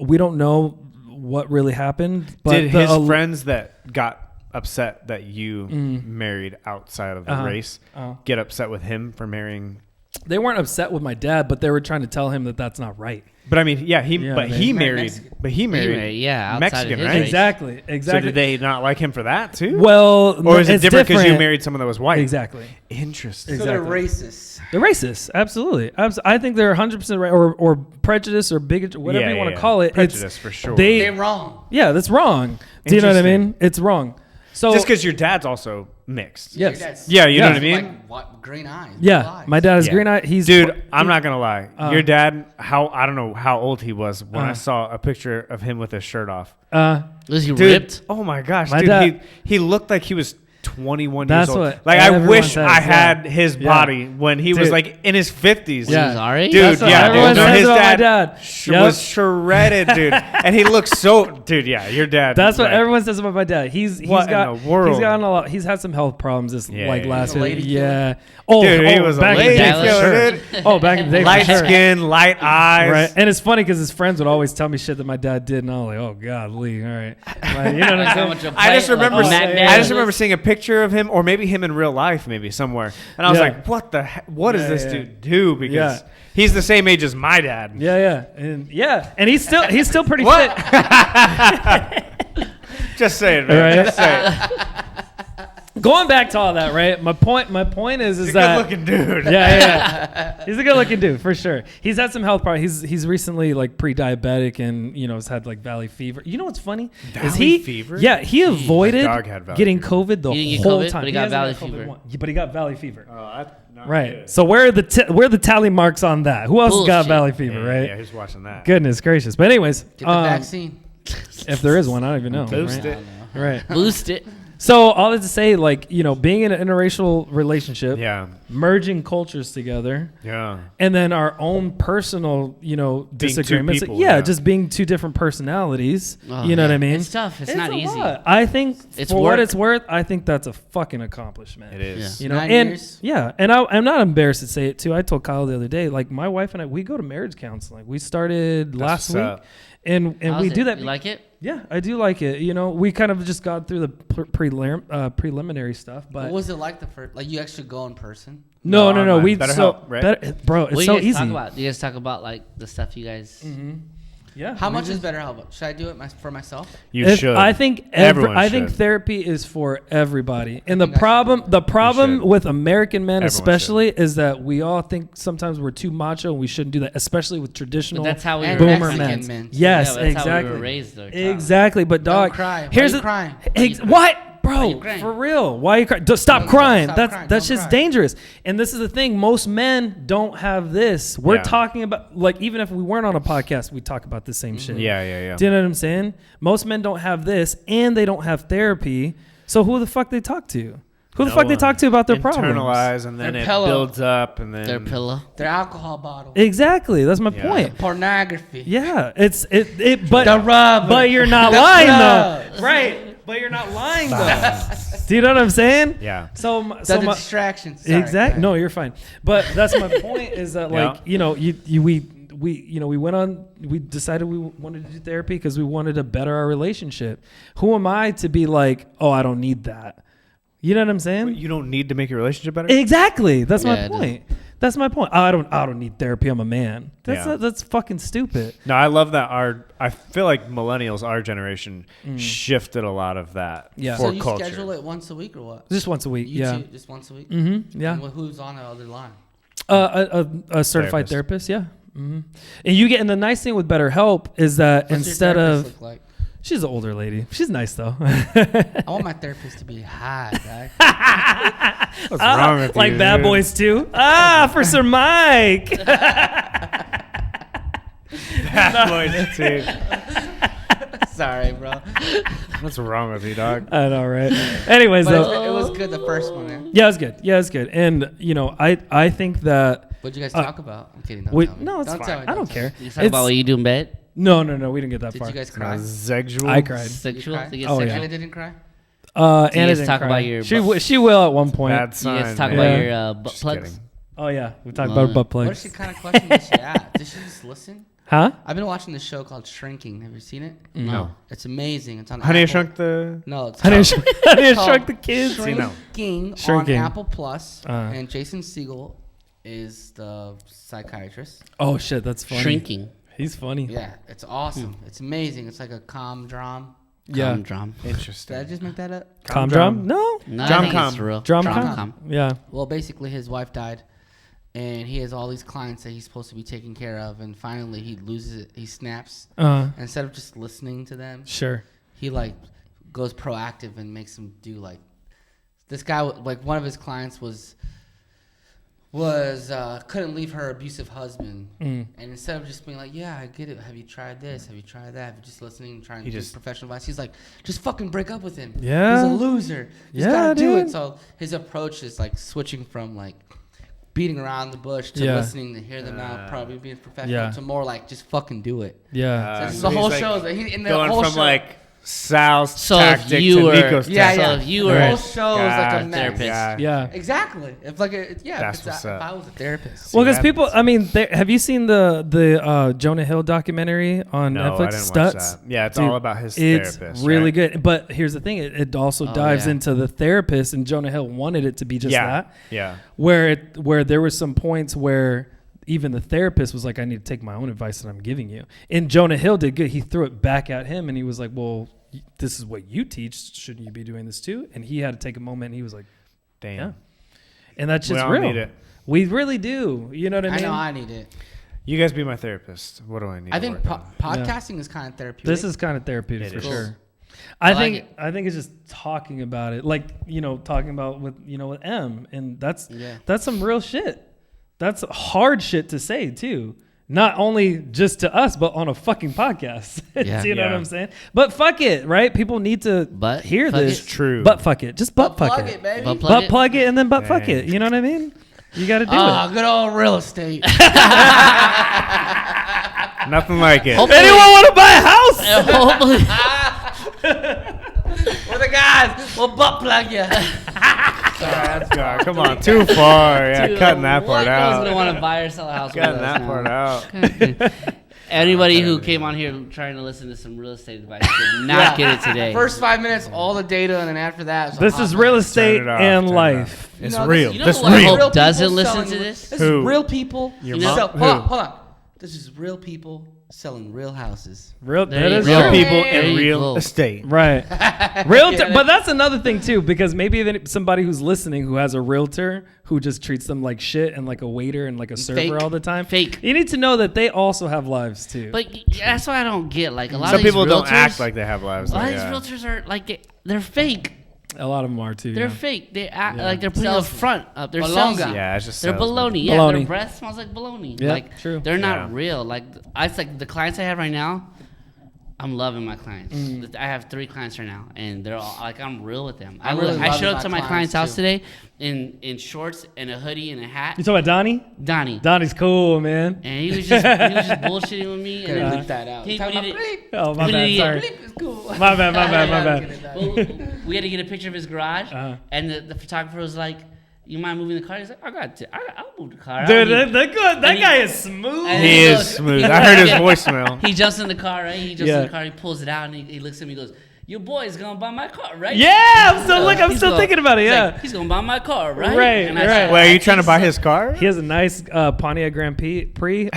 We don't know what really happened. But did his friends that got upset that you married outside of the race get upset with him for marrying? They weren't upset with my dad, but they were trying to tell him that that's not right. But I mean, he married Mexican, right? Exactly. So did they not like him for that too? Well, or is it different because you married someone that was white? Exactly. Interesting. So they're racist. They're racist. Absolutely. I think they're 100% right, or prejudice or bigotry, whatever you want to call it. Prejudice for sure. They're wrong. Yeah, that's wrong. Do you know what I mean? It's wrong. So just because your dad's also mixed. Yes. Yeah, you know what I mean? Like what, green eyes. Yeah, my dad is green eyes. Dude, I'm not gonna lie. Your dad, I don't know how old he was when I saw a picture of him with his shirt off. Was he ripped? Oh my gosh, my dude, dad, he looked like he was 21 That's years old. what Like, I wish says, I had his body when he was like in his 50s. Yeah, sorry. Dude, everyone says his about my dad dad. was shredded, dude, and he looks so. Dude, yeah, your dad. That's what everyone says about my dad. He's what got in the world? He's gotten a lot. He's had some health problems this last year. Yeah. Dude, he was back a lady in the day, killer, dude. Oh, back in the day, Light for sure. skin, light eyes. Right, and it's funny because his friends would always tell me shit that my dad did, and I was like, "Oh God, Lee, all right." Like, you know what I'm saying? I just remember, I just remember seeing a picture of him, or maybe him in real life, maybe somewhere, and I was like, "What the? What does this dude do?" Because he's the same age as my dad. And he's still pretty fit. Just saying, man. Right. Just saying. going back to all that, right? My point is He's a that good-looking dude. yeah, he's a good looking dude for sure. He's had some health problems. He's recently like pre-diabetic and has had like valley fever. You know what's funny? Valley fever? Yeah, he avoided My dog had valley getting fever. COVID the He didn't get whole COVID, time. but he got hasn't valley got COVID fever. once. But he got valley fever. Oh, that's not Right. good. So where are the tally marks on that? Who else has got Bullshit. valley fever? Right. Yeah, who's watching that? Goodness gracious. But anyways, Get the vaccine. if there is one, I don't even know. Boost right? it. Right. Boost it. So all that to say, like, being in an interracial relationship, Yeah. merging cultures together, Yeah. and then our own personal, disagreements. people, yeah, yeah. just being two different personalities. Oh, you know what I mean? It's tough. It's not a easy. lot. I think It's for what work. it's worth, I think that's a fucking accomplishment. It is. Yeah. 9 and years. yeah, and I'm not embarrassed to say it too. I told Kyle the other day, like my wife and I, we go to marriage counseling. We started last what's week, up. and How's we it? do that. You like it? Yeah, I do like it. We kind of just got through the preliminary stuff, but What was it like the first? Like you actually go in person? no. online. We BetterHelp, right? bro, it's What do so you guys easy. talk about? Do you guys talk about like the stuff you guys? Yeah. How much is BetterHelp? Should I do it for myself? You should. I think Everyone I think should. therapy is for everybody. And the think I should do problem should. with American men Everyone especially is that we all think sometimes we're too macho and we shouldn't do that, especially with traditional But that's how we And were boomer Mexican men. men, too. Yes, Yeah, that's how we exactly. were raised, though, child. Exactly, but dog, Don't cry. Why here's you the crying? What? Why Bro, you crying? for real. Why you crying? Stop Don't crying. stop That's crying. that's Don't just cry. dangerous. And this is the thing. Most men don't have this. We're Yeah. talking about, like, even if we weren't on a podcast, we talk about the same shit. Yeah. Do you know what I'm saying? Most men don't have this, and they don't have therapy. So who the fuck they talk to? Who the No fuck they one. talk to about their problems? Internalize, and then Their it pillow. builds up, and then Their pillow. Their alcohol bottle. Exactly. That's my Yeah. point. Pornography. Yeah, but The rubber. but you're not The lying gloves. though, right? But you're not lying though. Do you know what I'm saying? Yeah. The distractions. Sorry, Exactly. go No, ahead. you're fine. But that's my point. Is that Yeah. like we decided we wanted to do therapy because we wanted to better our relationship. Who am I to be like, oh, I don't need that? You know what I'm saying? You don't need to make your relationship better. Exactly. That's Yeah, my it point. That's my point. I don't need therapy. I'm a man. Yeah. That's fucking stupid. No, I love that. I feel like millennials, our generation, shifted a lot Mm. lot Yeah. So for you culture. schedule it once a week or what? Just once a week. You yeah. two, just once a week? Mm-hmm. Yeah. And who's on the other line? A certified therapist. Yeah. Mm-hmm. And you get, and the nice thing with BetterHelp is that What's instead your of therapist look like? she's an older lady. She's nice though. I want my therapist to be high, guy. What's wrong with like you, Bad dude? Boys too. For Sir Mike. Bad Boys too. Sorry, bro. What's wrong with you, dog? I know, right? Anyways, But though, it was good the first one, man. yeah, it was good. Yeah, it was good. And I think that What'd you guys talk about? I'm kidding. Don't we, tell me. no, it's Don't fine. tell me, I don't tell me. care. You talk about what you do in bed? No, we didn't get that Did far. you guys cry? Sexual. I cried. Sexual? cry? They get Oh, yeah. sexual? Anna didn't cry? Anna guys didn't talk cry. about your She will at one point. Bad You sign. guys talk man. about Yeah. your butt Just plugs? kidding. Oh yeah, we talked Love about it. butt What plugs. kind of question did she ask? Did she just listen? Huh? I've been watching this show called Shrinking. Have you seen it? No. It's amazing. It's on Honey, I Apple. Shrunk the. No, it's Honey, I called- Shrunk- Honey, I it's called Shrunk the Kids. You know. Shrinking on Apple Plus, Uh-huh. and Jason Segel is the psychiatrist. Oh shit, that's funny. Shrinking. He's funny. Yeah, it's awesome. It's amazing. It's like a calm drum. Yeah. Drum. Did I Interesting. just make that up? Com drum? No. No, Drum I think it's com. real. Drum com. com? Yeah. Well, basically, his wife died, and he has all these clients that he's supposed to be taking care of, and finally he loses it. He snaps. Instead of just listening to them, Sure. he like goes proactive and makes them do like this guy. Like one of his clients was couldn't leave her abusive husband, and instead of just being like, yeah, I get it, have you tried this, have you tried that, have you just listening and trying to give professional advice, he's like, just fucking break up with him. Yeah. He's a loser. You just Yeah, gotta do dude. it. So his approach is like switching from like beating around the bush to Yeah. listening to hear them out, probably being professional, Yeah. to more like just fucking do it. Yeah. So this is So the whole he's, show. like, In the Going whole from show, like Sal's So if tactic you to were- Nico's Yeah, tactic. yeah. So if you the were whole show is like a God, mess. therapist. Yeah. Exactly. If like it's That's if, what's if up. I was a therapist. Well, because that- people, I mean, have you seen the Jonah Hill documentary on No, Netflix? I didn't watch Stutz? that. Yeah, it's Dude, all about his It's therapist. really right? good. But here's the thing: it also Oh, dives yeah. into the therapist, and Jonah Hill wanted it to be just Yeah. that. Yeah. Where there were some points where even the therapist was like, "I need to take my own advice that I'm giving you." And Jonah Hill did good. He threw it back at him, and he was like, "Well, this is what you teach. Shouldn't you be doing this too? And he had to take a moment. And he was like, Damn. yeah. And that's We just all real. need it. We really do. You know what I I mean? know I need it. You guys be my therapist. What do I need? I to think work on? podcasting is kind of therapeutic. This is kind of therapeutic It for is. sure. I I like think it's just talking about it, like talking about with with M, and that's some real shit. That's hard shit to say too. Not only just to us, but on a fucking podcast. Yeah. You know what Yeah. I'm saying? But fuck it, right? People need to But hear fuck this. it. True. But fuck it. Just butt fuck plug it. it, baby. Butt plug Butt it. plug it and then butt fuck Dang. it. You know what I mean? You got to do Oh, it. good old real estate. Nothing like it. Hopefully- Anyone want to buy a house? Hopefully- We're the guys. We'll butt plug you. Come on, too far. Yeah, Dude, cutting that part what girl's out. gonna want to buy or sell a house with Cutting us that now? part out. Anybody who came on here trying to listen to some real estate advice did not get it today. First 5 minutes, all the data, and then after that, it's a This hot is mess. real estate Turn it off, and turn it life. off. It's You know, real. you know This what I real. hope Real doesn't people listen selling- to this? This Who? is real people. Your You know- mom? Hold on, Who? hold on. This is real people selling real houses. Real, There that you is go. Real true. people There and you real go. estate. Right. Yeah. But that's another thing too, because maybe even somebody who's listening who has a realtor who just treats them like shit and like a waiter and like a server Fake. all the time. Fake. You need to know that they also have lives too. But that's what I don't get. Like a lot Some of these people don't realtors- act like they have lives. A lot of though, these yeah. realtors are like they're fake. a lot of them are too. They're yeah. fake. They act Yeah. like they're putting a Salesman. front up. They're Balonga. salesmen. Yeah, it's just They're salesmen. baloney. Yeah, Baloney. their breath smells like baloney. Yeah, like true. they're not Yeah. real. Like it's like the clients I have right now. I'm loving my clients. Mm. I have 3 clients right now, and they're all like I'm real with them. I I'm really showed loving up to my my client's clients, house today in shorts and a hoodie and a hat. You talking about Donnie? Donnie. Donnie's cool, man. And he was just bullshitting with me. Gotta And bleep that out. He- Talking we about did- bleep. Oh, my Who bad. did he- Sorry. Bleep is cool. My bad, my bad, my bad. Well, we had to get a picture of his garage, Uh-huh. and the photographer was like, "You mind moving the car?" He's like, I'll move the car." I Dude, don't need-" that guy is smooth. And He is smooth. I heard his voicemail. He jumps in the car, right? He jumps Yeah. in the car, he pulls it out, and he looks at me, he goes, "Your boy's gonna buy my car, right?" Yeah, I'm still He's still gonna- thinking about it. he's Yeah. like, he's gonna buy my car, right? Right, And I right. said, Wait, are you "I trying to think buy so." his car? He has a nice Pontiac Grand Prix,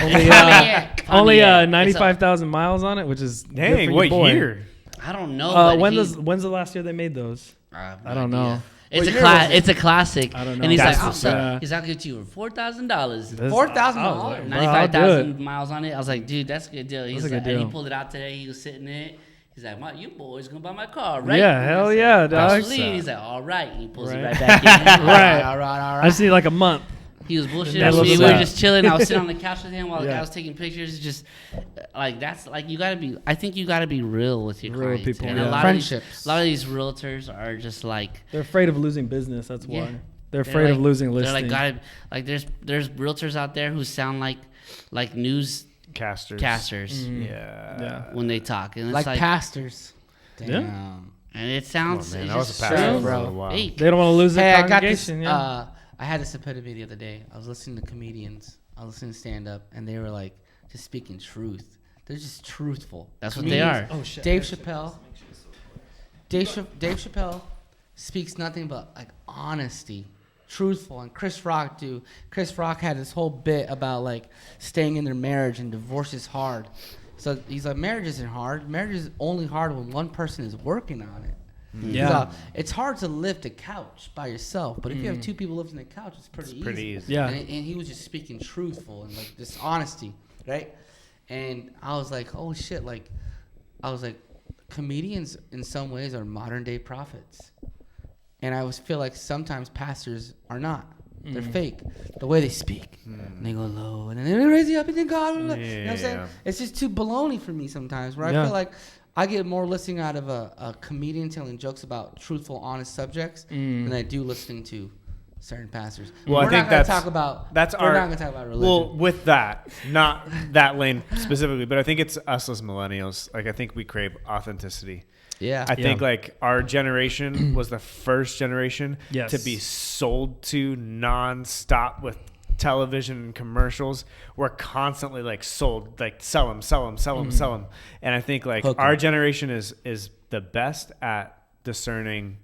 only Pontiac. only Pontiac. 95,000 miles on it, which is good for Dang, your what boy. year? I don't know. but When's the last year they made those? have I no don't idea. know. It's What a year was it? it's a classic. I don't know. And he's That's like, what's up. he's like, I'll get you for $4,000. This- $4,000? I was like, bro, I'll do 95,000 it. miles on it. I was like, dude, that's a good deal. He's That's a like, good and he deal. pulled it out today. He was sitting in it. He's like, your boy's gonna buy my car, right? Yeah, And I hell said, yeah, dog. "Absolutely." He's like, all right. And he pulls it Right. right back in. Right. All right, all I right. just need like a month. He was bullshitting That with me. looks We were sad. just chilling. I was sitting on the couch with him while the Yeah. guy was taking pictures. It's just like that's like you gotta be. I think you gotta be real with your Real with clients. people, and yeah. a lot Friendships. Of these realtors are just like They're afraid of losing business. That's Yeah. why. They're afraid of losing They're listings. like there's realtors out there who sound like newscasters Casters. Mm. Yeah. Yeah. when they talk, and it's Like like, pastors. Yeah. Damn. and it Oh, sounds man, it's I was just a pastor so for a bro. while. fake. They don't want to lose their Hey, I got this. congregation. Yeah. I had this epitome the other day. I was listening to comedians. I was listening to stand up, and they were like just speaking truth. They're just truthful. That's what they are. Oh shit. Dave Chappelle. Dave Chappelle speaks nothing but like honesty, truthful, and Chris Rock too. Chris Rock had this whole bit about like staying in their marriage and divorce is hard. So he's like, marriage isn't hard. Marriage is only hard when one person is working on it. Yeah. So it's hard to lift a couch by yourself, but if you have 2 people lifting the couch, it's pretty easy. Pretty easy. Yeah. And he was just speaking truthful and like this honesty, right? And I was like, oh shit, like, I was like, comedians in some ways are modern day prophets. And I always feel like sometimes pastors are not. They're fake. The way they speak. And they go low and then they raise you up and then God. Blah, blah, blah. You know what I'm saying? Yeah. It's just too baloney for me sometimes where I Yeah. feel like I get more listening out of a comedian telling jokes about truthful, honest subjects than I do listening to certain pastors. Well, I we're think not going to that's- talk about. that's we're our- not going to talk about religion. Well, with that, not that lane specifically, but I think it's us as millennials. Like, I think we crave authenticity. yeah. I think like our generation was the first generation Yes. to be sold to nonstop with television and commercials. We're constantly like sold, like sell them. And I think like Hook 'em. our generation is the best at discerning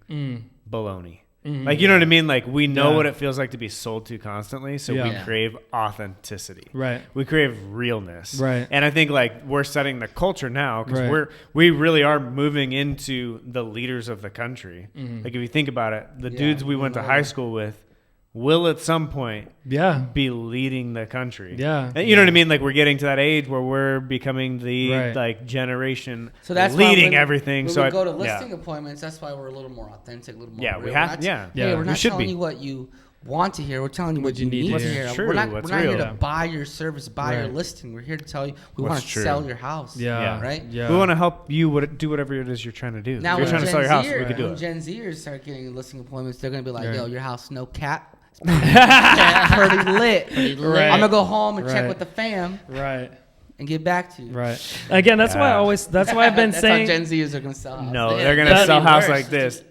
baloney. Like, you know what I mean? Like, we know Yeah. what it feels like to be sold to constantly, so we Yeah. crave authenticity. Right. We crave realness. Right. And I think, like, we're setting the culture now because Right. we really are moving into the leaders of the country. Mm-hmm. Like, if you think about it, the Yeah, dudes we went to high school with will at some point Yeah. be leading the country. Yeah. And you know what I mean? Like, we're getting to that age where we're becoming the Right. like generation So that's why leading when- everything. When so we I go to yeah. listing appointments, that's why we're a little more authentic, a little more Yeah, real. we We're have- not- yeah. Yeah. Hey, we're We not should telling be. you what you want to hear. We're telling you what you need to hear. True, We're not, what's we're not here real. to buy your service, buy your Right. listing. We're here to tell you we What's want to true. sell your house. Yeah. Right? Yeah. We want to help you do whatever it is you're trying to do. Now, if you're when trying to Gen sell your house, Zer- we could do when it. Gen Zers start getting listing appointments, they're going to be like, Right. yo, your house, no cat. It's pretty lit. Pretty lit. Right. I'm going to go home and check Right. with the fam Right. and get back to you. Right. Again, that's why I Yeah. always. That's why I've been That's saying. how Gen Zers are going to sell houses. No, They- they're gonna That'd sell be house worse. like this.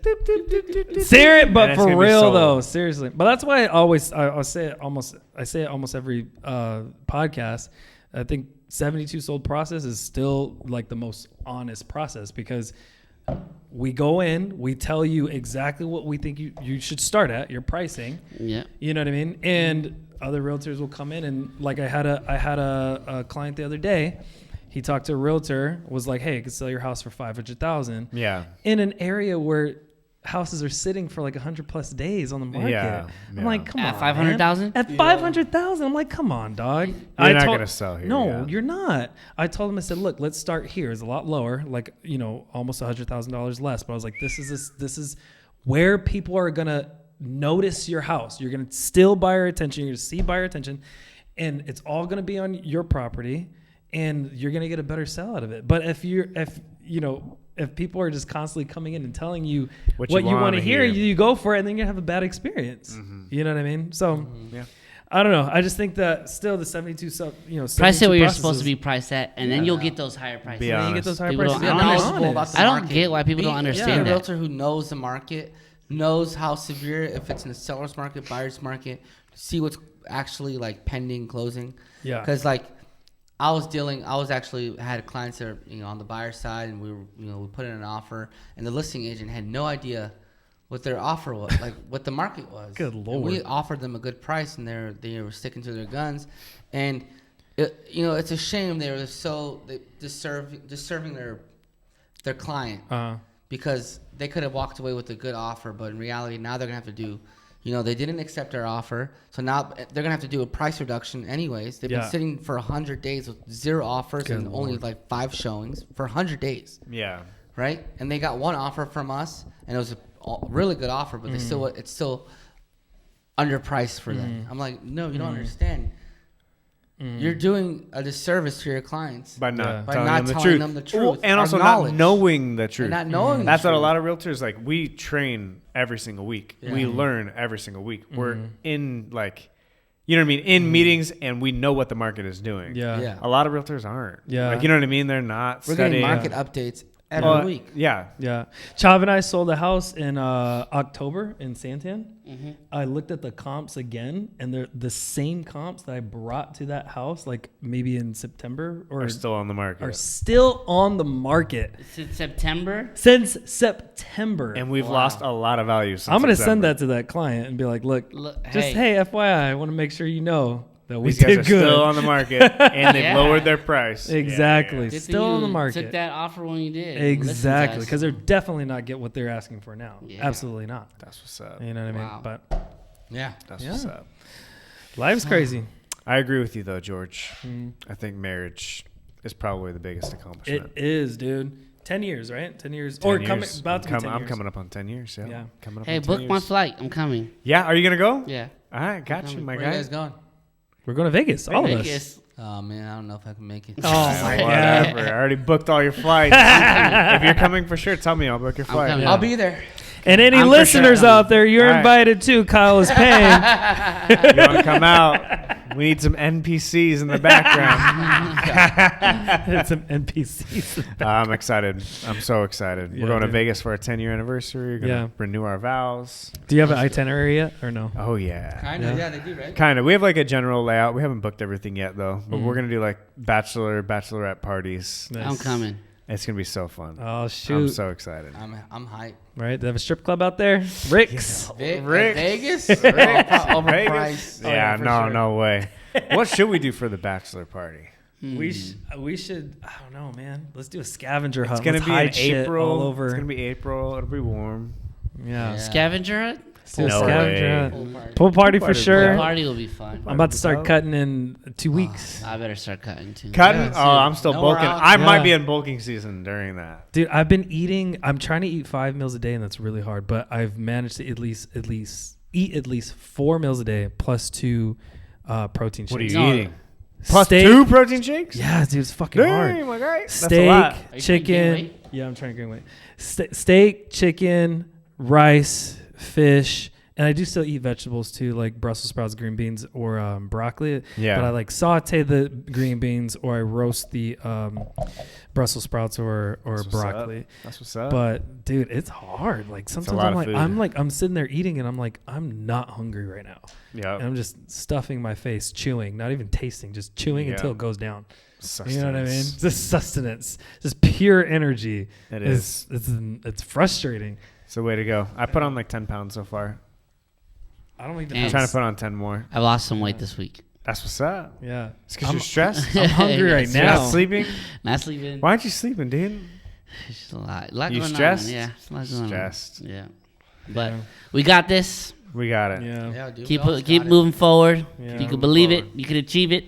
Serious, And but it's for gonna be real sold. though, seriously. But that's why I say it almost every podcast. I think 72 sold process is still like the most honest process because we go in, we tell you exactly what we think you should start at, your pricing. Yeah. You know what I mean? And other realtors will come in and like I had a client the other day. He talked to a realtor, was like, "Hey, I could sell your house for 500,000." Yeah. In an area where houses are sitting for like 100+ days on the market. Yeah, I'm yeah. like, come on, At 500,000? At 500,000, I'm like, come on, dog. You're not gonna sell here, No, yeah. you're not. I told him, I said, look, let's start here. It's a lot lower, like almost $100,000 less. But I was like, this is where people are gonna notice your house. You're gonna still buyer attention. You're gonna see buyer attention, and it's all gonna be on your property, and you're gonna get a better sell out of it. But if people are just constantly coming in and telling you what you want wanna to hear, hear. you go for it, and then you have a bad experience. You know what I mean? So, Yeah. I don't know. I just think that still the 72, Price it where you're processes- supposed to be priced at, and then you'll get those higher prices. Be And then you get honest. those higher People prices. don't- Yeah, I be don't honest. knowledgeable about the I don't market. get why people don't Be understand a that. realtor who knows the market, knows how severe, if it's in the seller's market, buyer's market, see what's actually like pending closing. Yeah. Because like I had clients that are, on the buyer side, and we put in an offer, and the listing agent had no idea what their offer was, like what the market was. Good And Lord. we offered them a good price, and they were sticking to their guns, and it's a shame they were so serving their client because they could have walked away with a good offer, but in reality now they're gonna have to do. They didn't accept our offer, so now they're gonna have to do a price reduction anyways. They've Yeah. been sitting for 100 days with 0 offers Good and only Lord. like 5 showings for 100 days, Yeah. right? And they got 1 offer from us, and it was a really good offer, but it's still underpriced for them. I'm like, no, you don't understand. You're doing a disservice to your clients By not Yeah. by telling not them the telling truth. them the truth, Well, and our also knowledge. not knowing the truth. and not knowing. the That's what a truth. lot of realtors like. We train every single week. Yeah. We learn every single week. We're in like, you know what I mean, in meetings, and we know what the market is doing. Yeah. Yeah. A lot of realtors aren't. Yeah. Like, you know what I mean? They're not We're studying. getting market updates every week. Yeah. Yeah. Chav and I sold a house in October in Santan. I looked at the comps again, and they're the same comps that I brought to that house, like maybe in September Are still on the market. are still on the market Since September, since September. And we've lost a lot of value since I'm going to send September. that to that client and be like, look, Look, just hey. hey, FYI, I want to make sure you know that we These guys are did good. still on the market, and they've Yeah. lowered their price. Exactly. Yeah, yeah. good thing Still on the you market. Took that offer when you did. Listen to Exactly, us. because they're definitely not get what they're asking for now. Yeah. Absolutely not. That's what's up. You know what I mean? Wow. But Yeah. That's Yeah. what's up. life's crazy. I agree with you, though, George. I think marriage is probably the biggest accomplishment. It is, dude. 10 years, right? 10 years. 10 or years. coming about to be 10 I'm years. coming up on 10 years. Yeah. Yeah. Coming up Hey, on 10 book my years. flight. I'm coming. Yeah. Are you going to go? Yeah. All right. Got you, my Where you guy. guys going? We're going to Vegas. All of us. Vegas. Oh man, I don't know if I can make it. Oh, my God. Whatever. I already booked all your flights. If you're coming for sure, tell me. I'll book your I'm flight. coming. I'll be there. And any I'm for listeners sure out there, you're All right. invited too. Kyle is paying. You want to come out? We need some NPCs in the background. Some NPCs. I'm excited. I'm so excited. Yeah, We're going to dude. Vegas for our 10-year anniversary. We're going to Yeah. renew our vows. Do you have an itinerary yet or no? Oh, yeah. Kind of. Yeah, they do, right? Kind of. We have like a general layout. We haven't booked everything yet, though. But Mm-hmm. we're going to do like bachelorette parties. Nice. I'm coming. It's gonna be so fun. Oh I'm shoot! so excited. I'm hyped. Right, they have a strip club out there. Rick's. Rick. Vegas? Vegas? Overpriced. Yeah, for no, sure. no way. What should we do for the bachelor party? We should. I don't know, man. Let's do a scavenger hunt. It's gonna Let's be in hide shit April. all over. It's gonna be April. It'll be warm. Yeah. Yeah. Scavenger hunt? Let's do a No scavenger way. hunt. Pool party. Pool party for party, sure. The party will be fun. I'm about to start cutting in 2 weeks. I better start cutting too. Cutting? Yeah, Oh, I'm still No, we're bulking. out. I might Yeah. be in bulking season during that. Dude, I've been eating. I'm trying to eat 5 meals a day, and that's really hard. But I've managed to eat at least 4 meals a day plus 2 protein shakes. What are you No. eating? Plus Steak. 2 protein shakes? Yeah, dude, it's fucking hard. Damn, like, right. That's a Steak, lot. Are you trying to gain chicken. weight? Yeah, I'm trying to gain weight. Steak, chicken, rice, fish, and I do still eat vegetables too, like Brussels sprouts, green beans, or broccoli. Yeah. But I like saute the green beans, or I roast the Brussels sprouts or That's what's broccoli. up. That's what's up. But dude, it's hard. Like sometimes lot I'm of like food. I'm sitting there eating, and I'm like I'm not hungry right now, and yeah. I'm just stuffing my face, chewing, not even tasting, just chewing Yeah. until it goes down. Sustenance. You know what I mean? Just sustenance, just pure energy. It It's frustrating. It's a way to go. I put on like 10 pounds so far. I don't even. Damn. I'm Have trying to put on 10 more. I lost some weight this week. That's what's up. Yeah, It's because I'm- you're stressed. I'm hungry right You're now. not sleeping? Not sleeping. Why aren't you sleeping, dude? It's just a lot You going stressed? on. Yeah, it's a lot going Stressed. on. Yeah, but Yeah. we got this. We got it. Yeah. Yeah, dude. Keep we always keep got it. moving forward. Yeah. You can Moving believe it. forward. You can achieve it.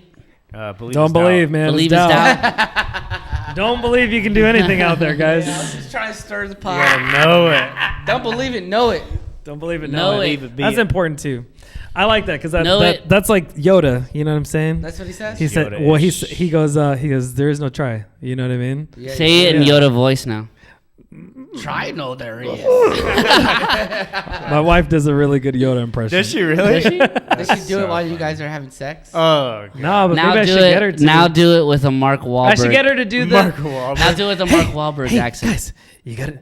Believe Don't is believe, doubt. man. Believe it's is doubt. doubt. Don't believe you can do anything out there, guys. Yeah, I was just trying to stir the You pot. gotta know it. Don't believe it, know it. Don't believe it. Know Know it. it. Believe it, be That's it. important too. I like that because Know it. that's like Yoda. You know what I'm saying? That's what he says? He said, Yoda-ish. well, he goes, there is no try. You know what I mean? Yeah, Say it in Yeah. Yoda voice now. Try no there is. My wife does a really good Yoda impression. Does she really? Does she? Does she do So it while you funny. guys are having sex? Oh, God. No, but Now maybe I do should get her it. to. Now do it with a Mark Wahlberg. I should get her to do the. Mark Wahlberg. Now do it with a Mark Wahlberg Hey, accent. guys, you gotta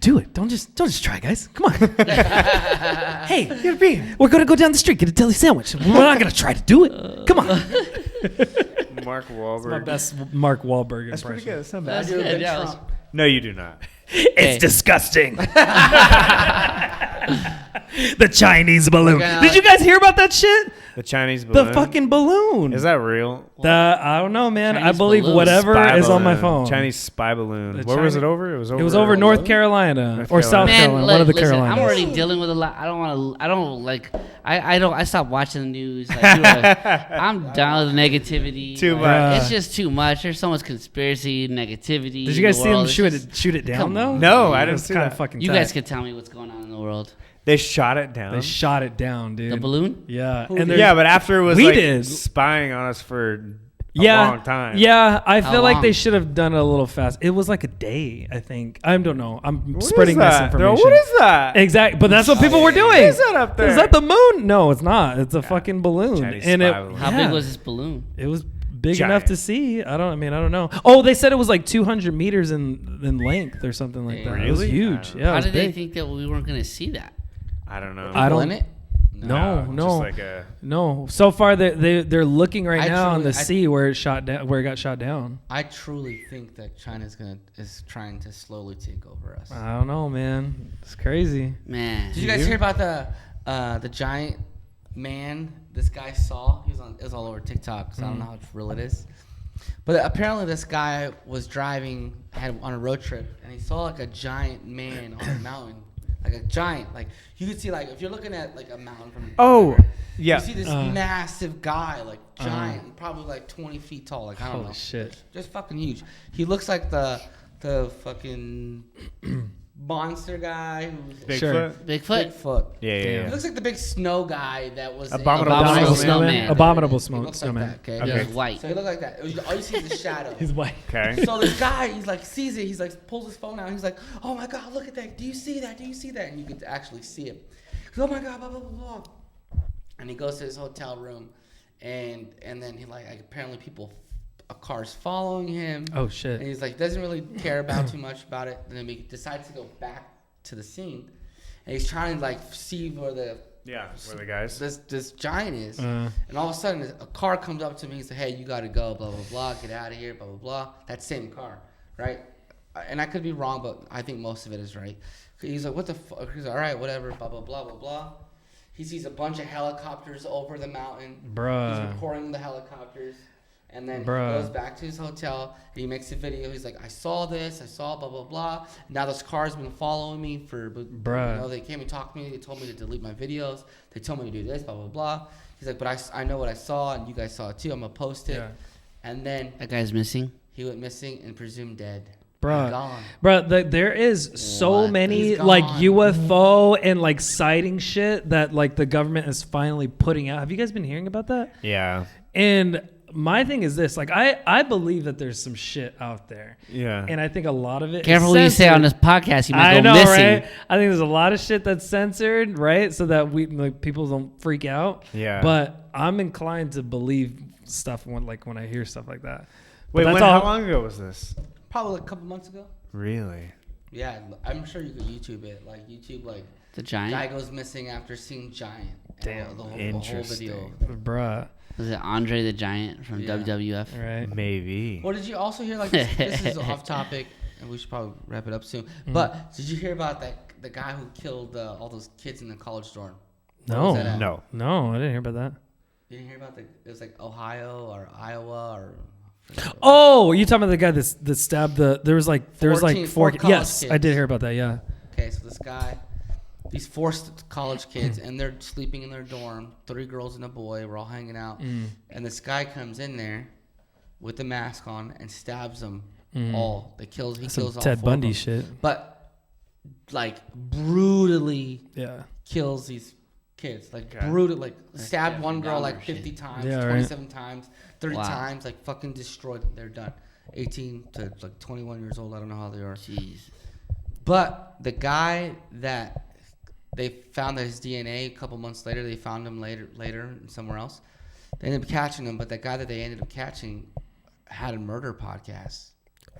do it. Don't just try, guys. Come on. Hey, we're gonna go down the street, get a deli sandwich. We're not gonna try to do it. Come on. Mark Wahlberg. My best Mark Wahlberg That's pretty impression. good. That's not That's bad. do a good. good Yeah, Trump. No, you do not. Okay. It's disgusting. The Chinese balloon. We're gonna- Did you guys hear about that shit? The Chinese balloon. The fucking balloon. Is that real? I don't know, man. Chinese I believe balloon. whatever Spy is on my balloon. phone. Chinese spy balloon. The Where was China- it over? It was over. It was over North Carolina North or South Carolina. Carolina, one of the listen, Carolinas. I'm already dealing with a lot. I don't want to. I don't like. I stopped watching the news. Like, people are- I'm down with the negativity. Too Like, much. It's just too much. There's so much conspiracy, negativity. Did you guys in see the him world. It's shoot it down come though? on. No, I didn't It's see kind that. of fucking. You tight. guys can tell me what's going on in the world. They shot it down. They shot it down, dude. The balloon. Yeah, Who and did? there's- Yeah, but after it was We like did. spying on us for a yeah, long time. Yeah, I How feel like they long? should have done it a little fast. It was like a day, I think. I don't know. I'm What is spreading that? Bro, misinformation. what is that? Exactly, but that's what people were doing. What is that up there? Is that the moon? No, it's not. It's a fucking balloon. Chinese and spy balloon. How yeah, big was this balloon? It was big Giant. enough to see. I don't know. Oh, they said it was like 200 meters in length or something like that. It was Really? huge. I Yeah, it How was did they big. think that we weren't going to see that? I don't know. I don't- in it? No, Just no. like a. No, so far they're looking right I now on truly- the I- sea where it shot down, where it got shot down. I truly think that China's is trying to slowly take over us. I don't know, man. It's crazy. Man. Did you guys hear about the giant man this guy saw? It was all over TikTok, so I don't know how real it is. But apparently this guy was driving on a road trip, and he saw like a giant man on a mountain, like a giant. Like you could see, like if you're looking at like a mountain from Oh, yeah. you see this massive guy, like giant, probably like 20 feet tall. Like I don't Holy know, shit. just fucking huge. He looks like the fucking monster guy who's Bigfoot? Sure. Bigfoot? Bigfoot. Yeah, yeah, He yeah. looks like the big snow guy that was in- Abominable Abominable snowman. snowman. Abominable He smoke looks snowman. like that, It okay? Okay. was white. So he looked like that. All you see is the shadow. He's white. Okay. So this guy, he's like, sees it. He's like, pulls his phone out. He's like, oh my God, look at that. Do you see that? Do you see that? And you could actually see it. He goes, oh my God, blah, blah, blah, blah. And he goes to his hotel room. And then he like apparently cars following him. Oh And shit. he's like, doesn't really care about too much about it. And then he decides to go back to the scene. And he's trying to like see where Yeah, where the guys. this giant is. Uh. And all of a sudden, a car comes up to me and says, hey, you got to go, blah, blah, blah, get out of here, blah, blah, blah. That same car. right? And I could be wrong, but I think most of it is right. He's like, what the fuck? He's like, all right, whatever, blah, blah, blah, blah, blah. He sees a bunch of helicopters over the mountain. Bruh. He's recording the helicopters. And then Bruh. he goes back to his hotel. And he makes a video. He's like, I saw this. I saw blah, blah, blah. Now this car's been following me for, Bruh. you know, they came and talked to me. They told me to delete my videos. They told me to do this, blah, blah, blah. He's like, but I know what I saw, and you guys saw it too. I'm going to post it. Yeah. And then That guy's missing. he went missing and presumed dead. Bruh. Gone. Bruh, there is so What? many He's like gone. UFO and like sighting shit that like the government is finally putting out. Have you guys been hearing about that? Yeah. And my thing is this, like I believe that there's some shit out there. Yeah. And I think a lot of it Careful is what you say censored. on this podcast. You might I go know, missing. right? I think there's a lot of shit that's censored, right? So that we like people don't freak out. Yeah. But I'm inclined to believe stuff when I hear stuff like that. Wait, But that's how all- long ago was this? Probably like a couple months ago. Really? Yeah, I'm sure you could YouTube it. Like YouTube, like The guy giant. goes missing after seeing giant. And Damn. the whole Interesting. video. Bruh. Was it Andre the Giant from Yeah. WWF? Right. Maybe. Well, did you also hear like this is off topic, and we should probably wrap it up soon. But did you hear about the guy who killed all those kids in the college dorm? Where was that No. at? No. No, I didn't hear about that. You didn't hear about it was like Ohio or Iowa or. Oh, you talking about the guy that stabbed there was like 14 four college yes, I kids. did hear about that, yeah. Okay, so this guy, these four college kids, and they're sleeping in their dorm. 3 girls and a boy. We're all hanging out, and this guy comes in there with the mask on and stabs them all. He kills Some all Ted 4 of Bundy them. shit. But like brutally Yeah. kills these kids. Like God. brutal, like stabbed Jeffrey one girl Dahmer like shit. 50 times, Yeah, right. 27 times, 30 Wow. times. Like fucking destroyed. They're done. 18 to like 21 years old. I don't know how they are. Jeez. But the guy that they found his DNA a couple months later, they found him later somewhere else. They ended up catching him, but that guy that they ended up catching had a murder podcast.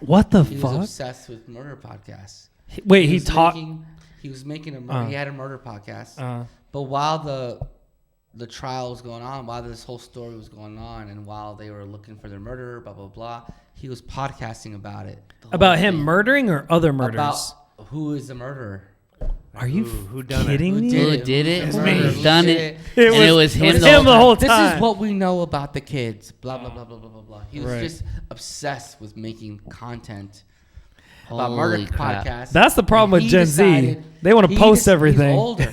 What the He was fuck? obsessed with murder podcasts. Wait, he was taught He was making a murder. He had a murder podcast. But while the trial was going on, while this whole story was going on, and while they were looking for their murderer, blah blah blah, he was podcasting about it. about him murdering or other murders? About who is the murderer. Are you who done it? kidding me? Who did it? Who's Who's murderer? done Who it? did And it was him the whole This time. is what we know about the kids. Blah blah blah blah blah blah blah. He was Right. just obsessed with making content about Holy murder crap. podcasts. That's the problem And with he Gen Z. decided- They wanna he post he's everything. older.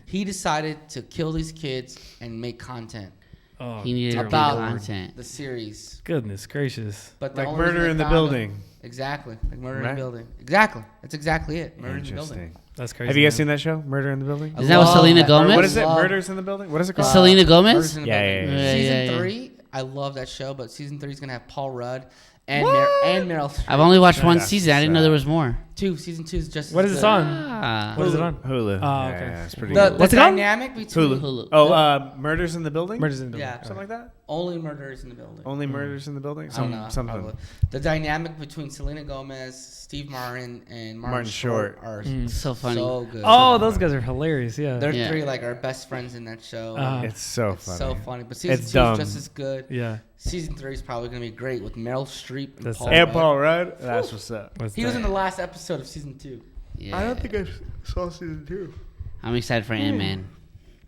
He decided to kill these kids and make content Oh, He needed to do about content. the series. goodness gracious. But the Like only reason Murder they in the found him- Building. Exactly, like Murder in Right. the Building. Exactly, that's exactly it. Murder in the Building. Interesting. That's crazy. Have you guys man. seen that show, Murder in the Building? Is that with Selena that. Gomez? Or what is it? Love- Murders in the Building? What is it called? Selena Gomez? Murders in the Yeah, Building. yeah, yeah. Season Yeah, yeah. 3, I love that show, but season 3 is gonna have Paul Rudd and and Meryl Streep. I've only watched one That's season. I didn't know there was more. Season 2 is just. What as is it good. on? Ah. What is it on? Hulu. Oh, Yeah, okay. yeah, it's pretty The, good. the What's it called? dynamic between Hulu. Oh, Murders in the Building? Murders in the Building. Yeah. Something like that? only murders in the building. Only Murders in the Building? I don't know. Something. Probably. The dynamic between Selena Gomez, Steve Martin, and Martin Short are So funny. so good. Oh, those guys are hilarious. Yeah. They're Yeah. 3 like our best friends in that show. It's so It's funny. so funny. But season It's 2 dumb. is just as good. yeah. Season 3 is probably gonna be great with Meryl Streep and That's Paul. it. And Rudd. Paul Rudd? That's what's up. What's He was that? in the last episode of season 2. Yeah. I don't think I saw season 2. I'm excited for Ant-Man.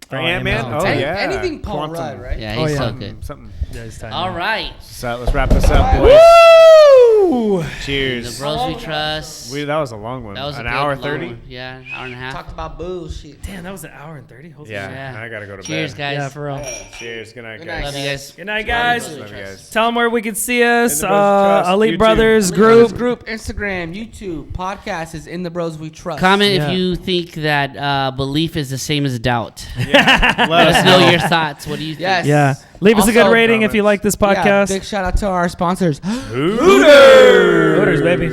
For Oh, Ant-Man? Ant-Man. Oh, Any- yeah. Anything Paul Quantum. Rudd, right? Yeah, Oh, he's yeah. so Something. good. Something. Yeah, it's time. All right. So let's wrap this up, boys. Woo! The Cheers. Bros We Trust. That was a long one. That was An a good hour long 30? one. Yeah, hour and a half. Talked about bullshit. Damn, that was an hour and 30. Holy Yeah, shit. Yeah. I gotta go to Cheers, bed. guys. Yeah, for real. Cheers. Good night, Good guys. night, Love you guys. Good night, guys. Love you guys. Tell them where we can see us. In the Bros We Trust, Elite YouTube. Brothers Group, Group. Instagram, YouTube, podcast is In the Bros We Trust. Comment Yeah. if you think that belief is the same as doubt. Yeah. Let us know your thoughts. What do you think? Yes. Yeah. Leave us a good Also, rating if you like this Yeah, podcast. big shout out to our sponsors. Hooters. Hooters, baby.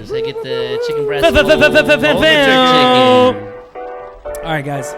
So I get the chicken breast. Fa- fa- fa- fa- fa- fa- Chicken. All right, guys.